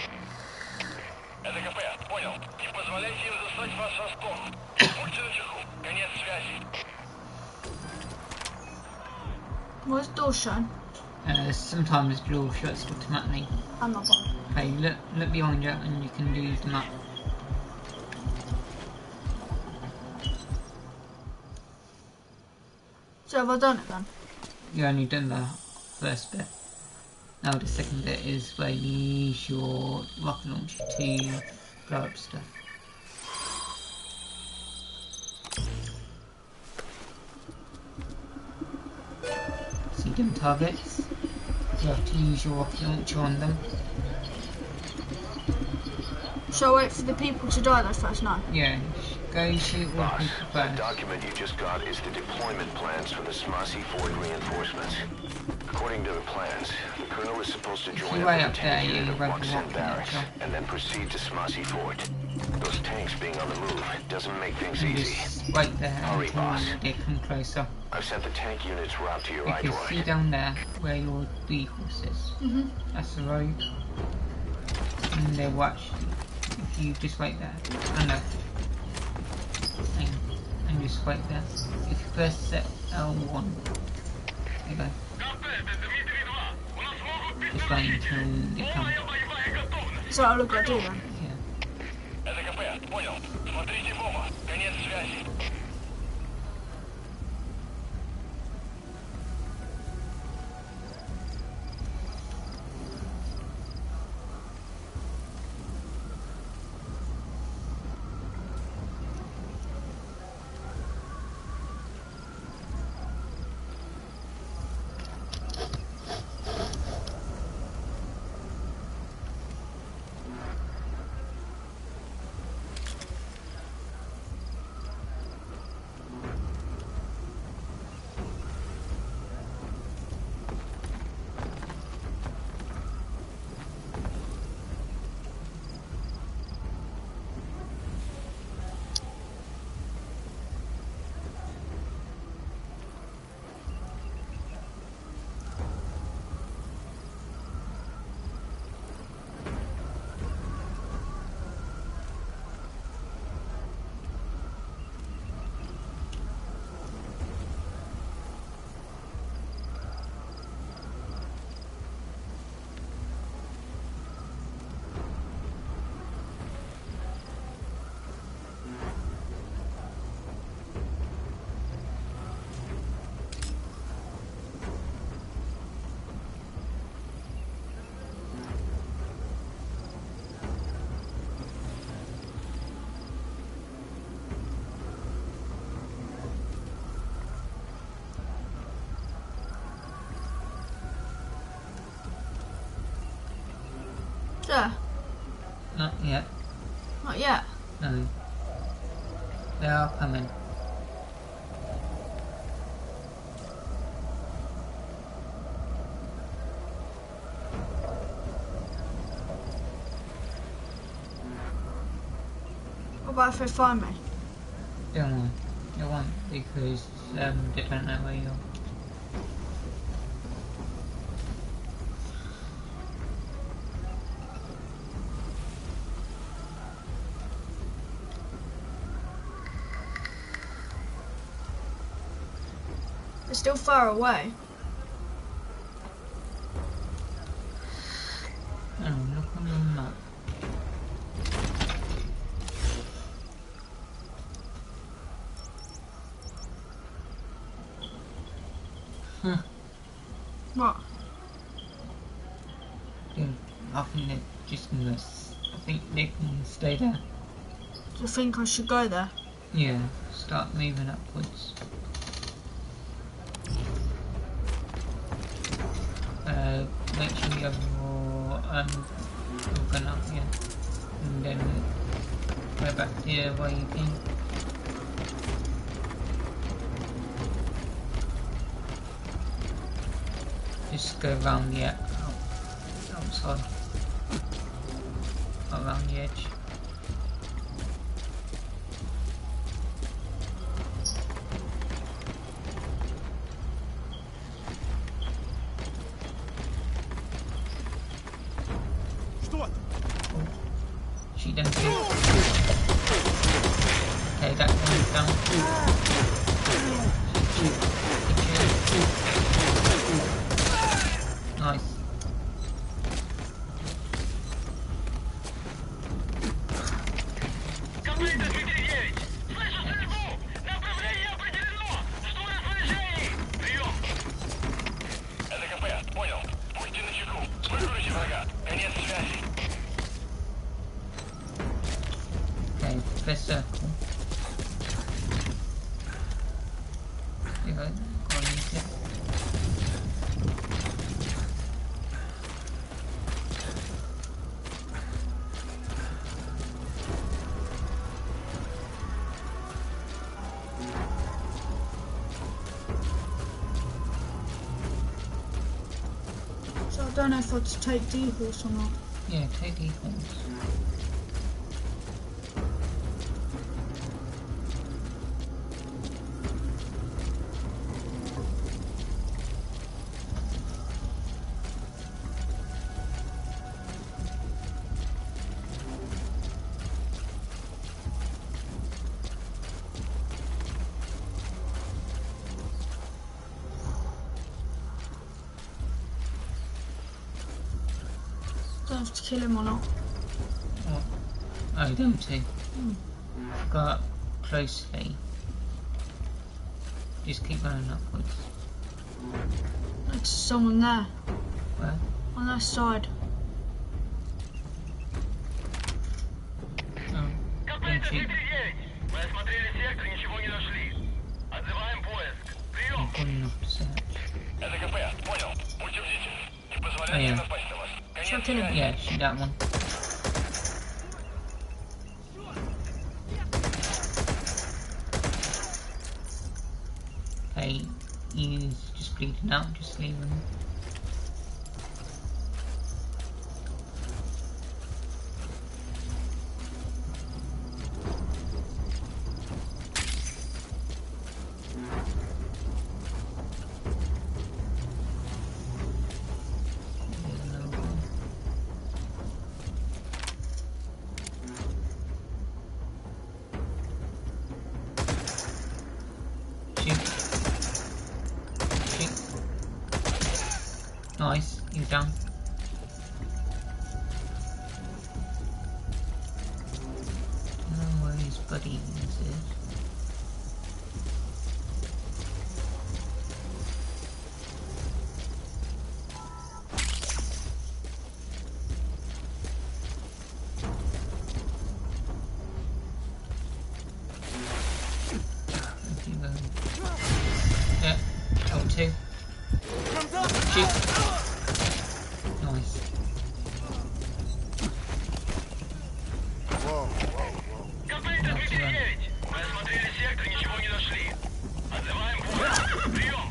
Это КП, понял. Не позволяйте им застать вас врасплох. Будьте начеку. Конец связи. Where's the door shown? Sometimes the door shuts automatically. I'm not bothered. Okay, look behind you and you can do the map. So have I done it then? You only done the first bit. Now the second bit is where you use your rocket launcher to blow up stuff. See them targets? You have to use your rocket launcher on them. Shall I wait for the people to die though first? No. Yeah, go shoot all the Boss, people the first. document you just got is the deployment plans for the Smasi Fort reinforcements. According to the plans, the Colonel is supposed to join you up way with up a there, tank you unit of grab the Buxton rocket Barracks, launcher. and then proceed to Smasi Fort. Those tanks being on the move doesn't make things And easy. just wait there Hurry, until boss. they come closer. I've sent the tank units route to your You can see iDroid. down there where your vehicles is. That's the road. And they watch. If you just wait there. Oh no. And just wait there. If you press set L1. There you go. КП, это Дмитрий 2. У нас могут Just wait until they come. Полная боевая готовность. So I'll look at do then. Yeah. Это КП, понял. Смотрите в оба. Конец связи. Yeah. Not yet. Not yet. No. They are coming. What about if they find me? Don't worry. They won't because they don't know where you are. They're still far away. Oh, look on the map. Huh. What? Yeah, I think they're just gonna. I think they can stay there. Do you think I should go there? Yeah, start moving upwards. Make sure you have your gun up here, and then go back to where you came. Just go around the outside, around the edge. She done too. Okay, that one's down. Nice. Команда 239! Слышу стрельбу! Направление определено! Жду распоряжений! Прием! ЛКП, понял. Будьте начеку. Выключи врага. Конец связи. Okay, press circle. There you go. Go on, use it. So I don't know if I'd take D-Horse or not. Yeah, take the horse. Don't have to kill him or not. Oh, you don't see. Go up closely. Just keep going upwards. There's someone there. Where? On that side. Oh, Команда don't shoot. 239! Мы осмотрели сектор, ничего не нашли. Отзываем поиск. Прием! Good enough to search. ЛКП, понял. Будьте бдительны. Не Oh, позволяйте yeah. напасть на вас. Конец Shall I kill him? связи. Yeah, shoot that one. Okay, he's just bleeding out, just leave him. Nice, you're down. I don't know where his buddy is. Yeah, got two. Shoot. Nice. Команда 239! Мы осмотрели сектор, ничего не нашли. Отзываем поиск. Прием!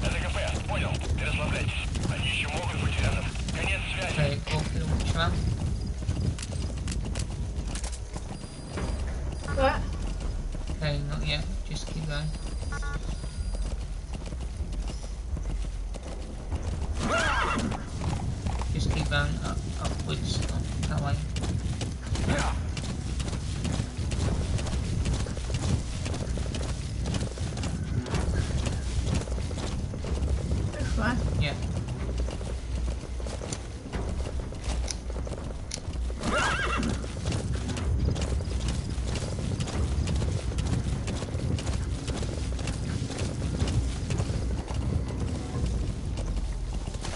ЛКП, понял. Не расслабляйтесь. Они еще могут быть рядом. Конец связи. Okay, go for the watch around. Where? Okay, not yet. Just keep going. Just keep going upwards, that way. This way. Yeah.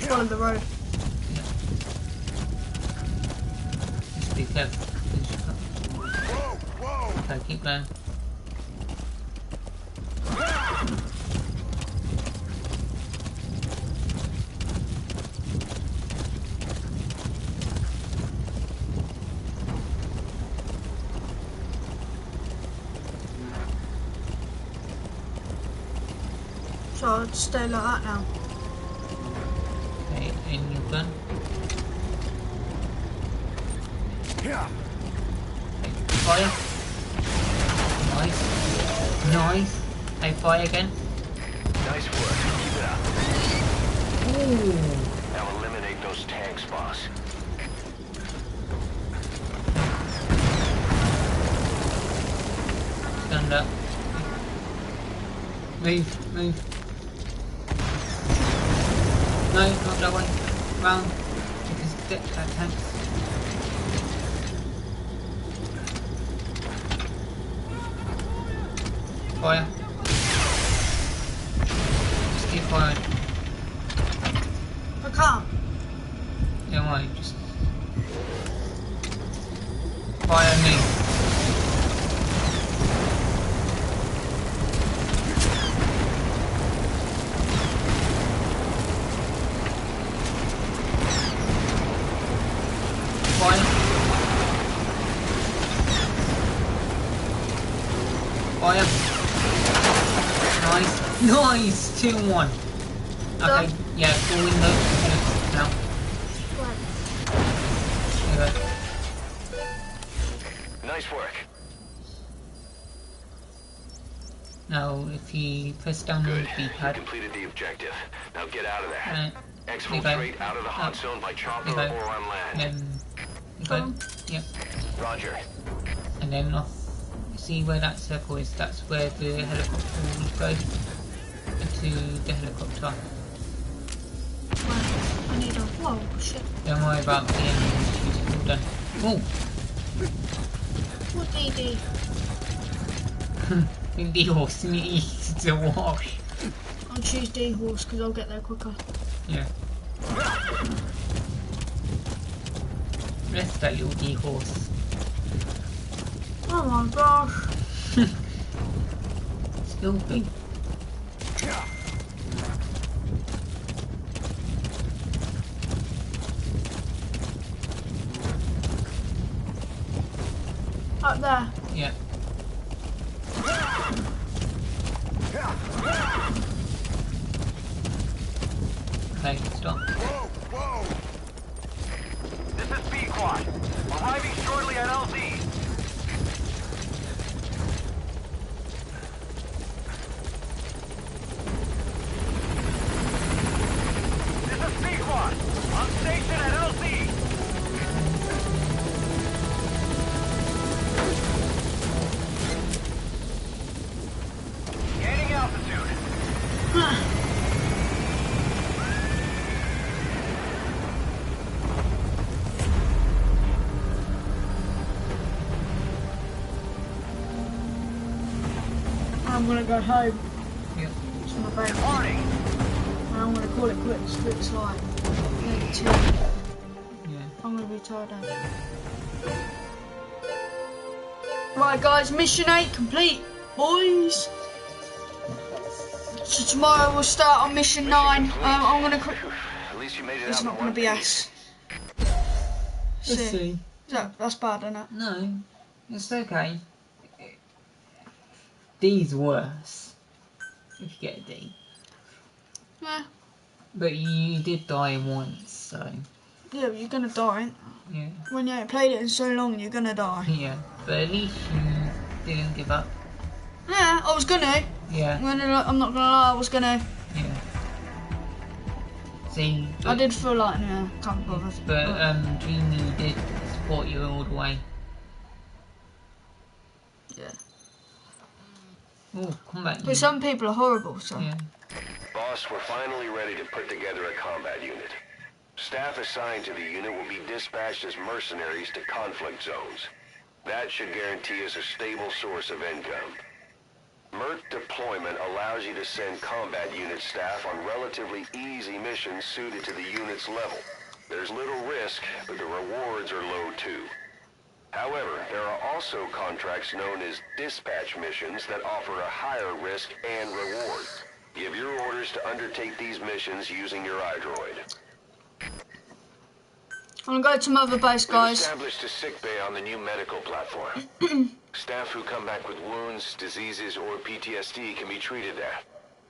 Follow the road. Just be careful. Okay, keep going. So I'll just stay like that now. it in your gun. Fire. Nice. Nice. Hey, fire again. Nice work. Keep it up. Ooh. Now eliminate those tanks, boss. Stand up. Move, move. No, not that way. Round. Because that tanks. Fire. Just keep firing. I can't. Don't worry, just fire me. Fire. Fire. Nice. Nice! 2-1. Okay, yeah, full window. Now. Okay. Nice work. Now, if you press down on Good. the You D-pad, completed the objective. Now get out of there. there Exfiltrate you go. out of the hot zone by chopper There you or go. on land. Then, you go. Yep. Roger. And then off. See where that circle is? That's where the helicopter will go into the helicopter. I need a. Whoa, shit. Don't worry about the enemies. It's all done. Oh, What DD? the horse needs to wash. I'll choose D horse because I'll get there quicker. Yeah. Rest that little D horse. Oh my gosh. Still big. Up there. Yeah. Okay, stop. This is B-Quad. Arriving shortly at LZ. This is B-Quad. On station at LZ. Gaining altitude. I'm gonna go home. Yep. It's my favourite. Warning. And I'm gonna call it quits. Looks like maybe 2. Yeah. I'm gonna be tired out. Right, guys, mission 8 complete, boys. So tomorrow we'll start on mission 9. I'm gonna. At least you made it It's out not in gonna one be piece. S. Let's C. see. That's bad, isn't it? No, it's okay. D's worse. If you get a D. Yeah. But you did die once, so Yeah, but you're gonna die. Ain't yeah. you? When you ain't played it in so long, you're gonna die. Yeah. But at least you didn't give up. Yeah, I was gonna. Yeah. I'm not gonna lie, I was gonna. Yeah. See, I did feel like, yeah, can't be bothered. But Dreamy did support you all the way. Yeah. Oh, combat. But some people are horrible, so. Yeah. Boss, we're finally ready to put together a combat unit. Staff assigned to the unit will be dispatched as mercenaries to conflict zones. That should guarantee us a stable source of income. MERT deployment allows you to send combat unit staff on relatively easy missions suited to the unit's level. There's little risk, but the rewards are low too. However, there are also contracts known as dispatch missions that offer a higher risk and reward. Give your orders to undertake these missions using your iDroid. I'm gonna go to Mother Base, We've guys. established a sickbay on the new medical platform. Staff who come back with wounds, diseases, or PTSD can be treated there.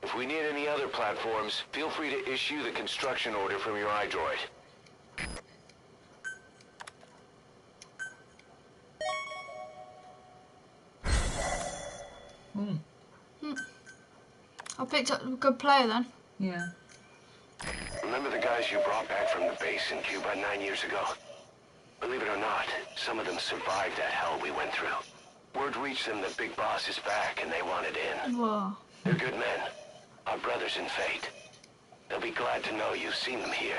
If we need any other platforms, feel free to issue the construction order from your iDroid. I picked up a good player then. Yeah. Remember the guys you brought back from the base in Cuba 9 years ago? Believe it or not, some of them survived that hell we went through. Word reached them that Big Boss is back and they wanted in. Whoa. They're good men. Our brothers in fate. They'll be glad to know you've seen them here.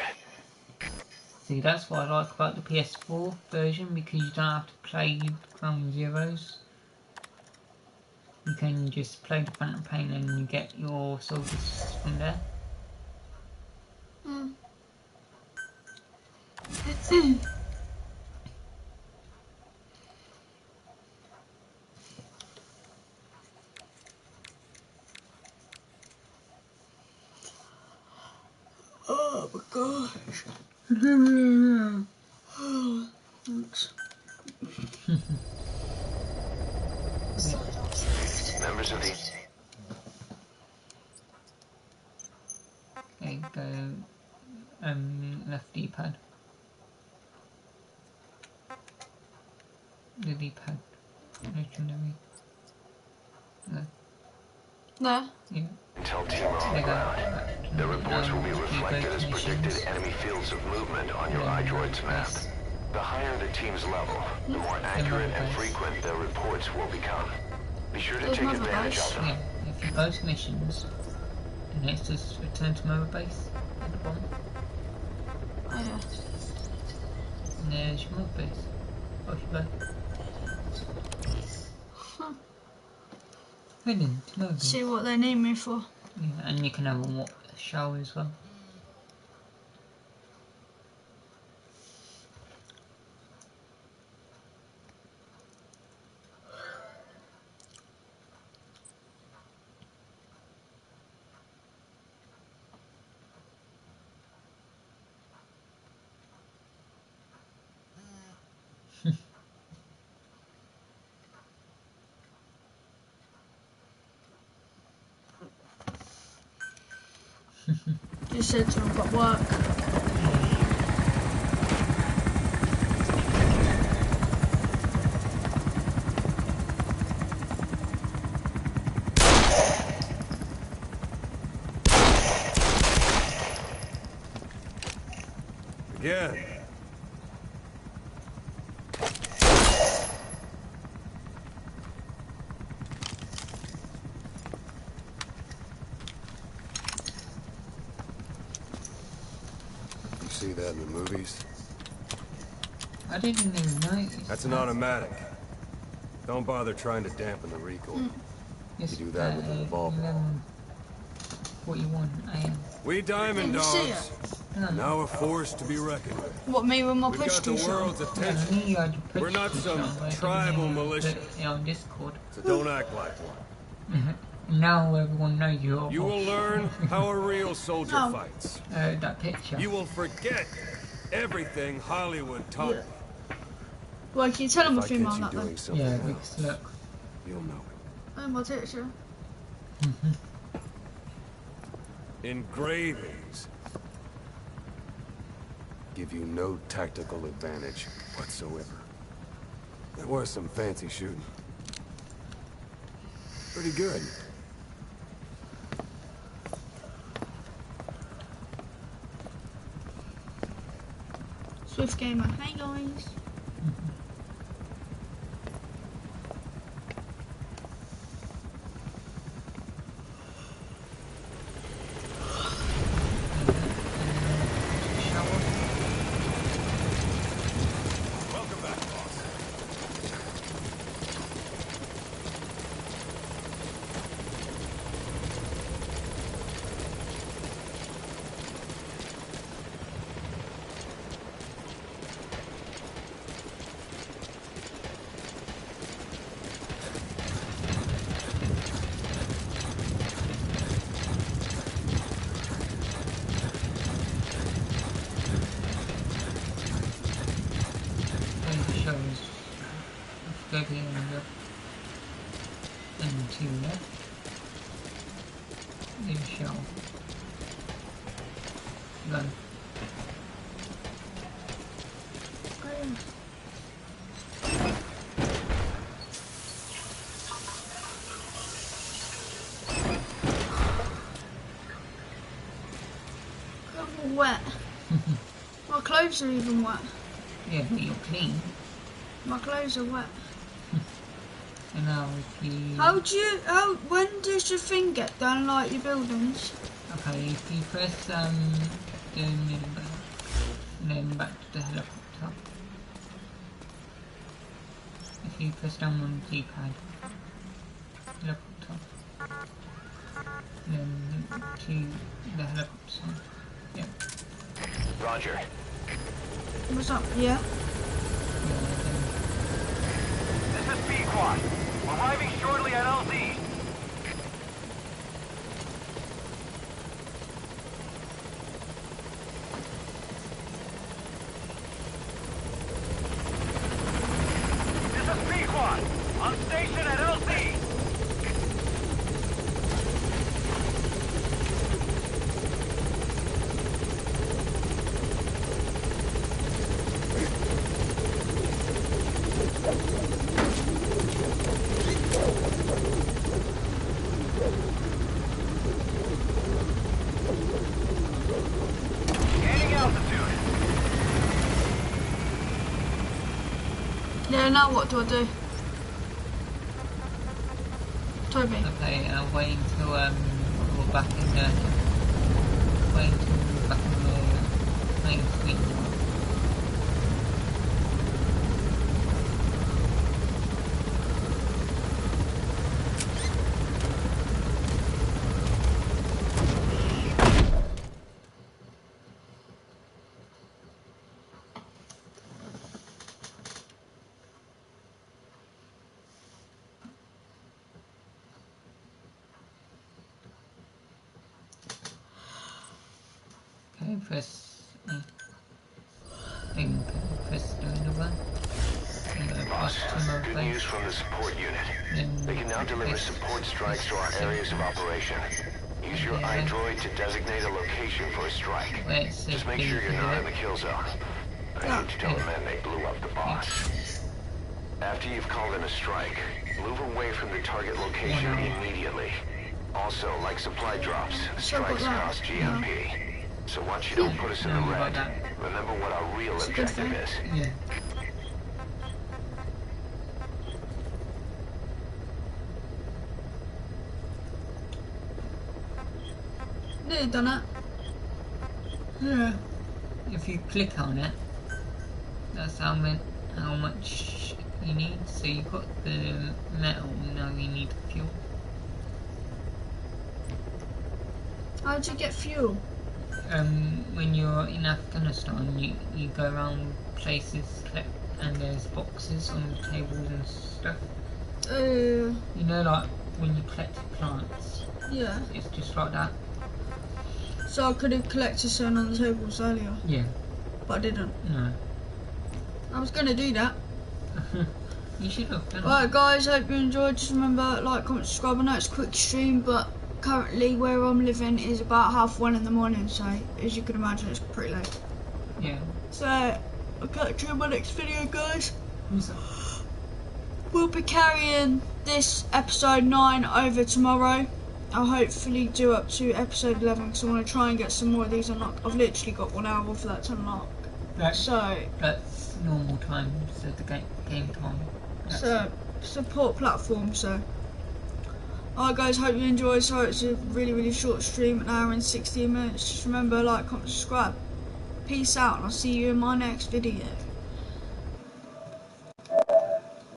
See, that's what I like about the PS4 version, because you don't have to play Ground Zeroes. You can just play the Phantom Pain and you get your soldiers from there. Oh my gosh. Thanks. Members of the... Okay, go left D-pad. The D-pad. Legendary. No. There. Yeah. Intel team are on the ground. The reports will be reflected as predicted enemy fields of movement on your iDroid's map. The higher the team's level, the more accurate and frequent their reports will become. Be sure to There's take Mother advantage Base. of them. Yeah, if you go to missions, and it's just return to Mother Base at the bottom. Oh yeah. And there's your Mother Base. Off you go. Heading to Mother Base. See what they need me for. Yeah, and you can have a shower as well. You said to him, got work. Again. See that in the movies? I didn't even notice. That's an automatic. Don't bother trying to dampen the recoil. Yes, You do that with a revolver. 11:41 AM. We Diamond Didn't you see Dogs, No, now a force to be reckoned with. What, me with my We've push got the to world's attention, you had your push We're not to some show, but I tribal didn't militia. put it on Discord. so don't act like one. Now everyone knows you're You will learn how a real soldier No. fights. that picture. You will forget everything Hollywood taught you. Well, can you tell him a If I female catch you that then? doing something Yeah, else, because look. you'll know Oh, my picture. it. Engravings give you no tactical advantage whatsoever. There was some fancy shooting. Pretty good. Swift Gamer. Hey guys. Welcome back, boss. Shows go here and look into there. the shell. Run. I'm all wet. My clothes are even wet. Yeah, but you're clean. My clothes are wet. And now if you... when does your thing get done, like your buildings? Okay, if you press the middle back, and then back to the helicopter. If you press down on the D-pad, helicopter, then to the helicopter. Yep. Roger. What's up? Yeah? This is Pequod. Arriving shortly at LZ. This is Pequod. On station at LZ. Gaining altitude. Yeah, now what do I do? Toby. Okay, wait until we're back in the... Wait until we're back in the main screen. Okay, press then press the middle one. Boss, good news from the support unit. They can now deliver support strikes to our areas of operation. Use your iDroid to designate a location for a strike. Just make sure you're not in the kill zone. I hate to tell the men they blew up the boss. After you've called in a strike, move away from the target location immediately. Also, like supply drops, strikes cost GMP. So once you don't put us in the red, remember what our real objective is. Yeah. Nearly done it. Yeah. If you click on it, that's how much you need. So you've got the metal, now you need fuel. How'd you get fuel? When you're in Afghanistan, you go around places and there's boxes on the tables and stuff. You know, like when you collect plants. Yeah. It's just like that. So I could have collected something on the tables earlier. Yeah. But I didn't. No. I was gonna do that. You should have done it. Alright guys, hope you enjoyed. Just remember, like, comment, subscribe. I know it's a quick stream, but currently where I'm living is about 1:30 in the morning, so as you can imagine it's pretty late. Yeah. So I'll catch you in my next video guys. We'll be carrying this episode 9 over tomorrow. I'll hopefully do up to episode 11 because I want to try and get some more of these unlocked. I've literally got 1 hour for that to unlock. That's normal time, so the game time. So support platform, so. Alright guys, hope you enjoyed. So it's a really short stream, 1 hour and 16 minutes. Just remember, like, comment, subscribe. Peace out, and I'll see you in my next video.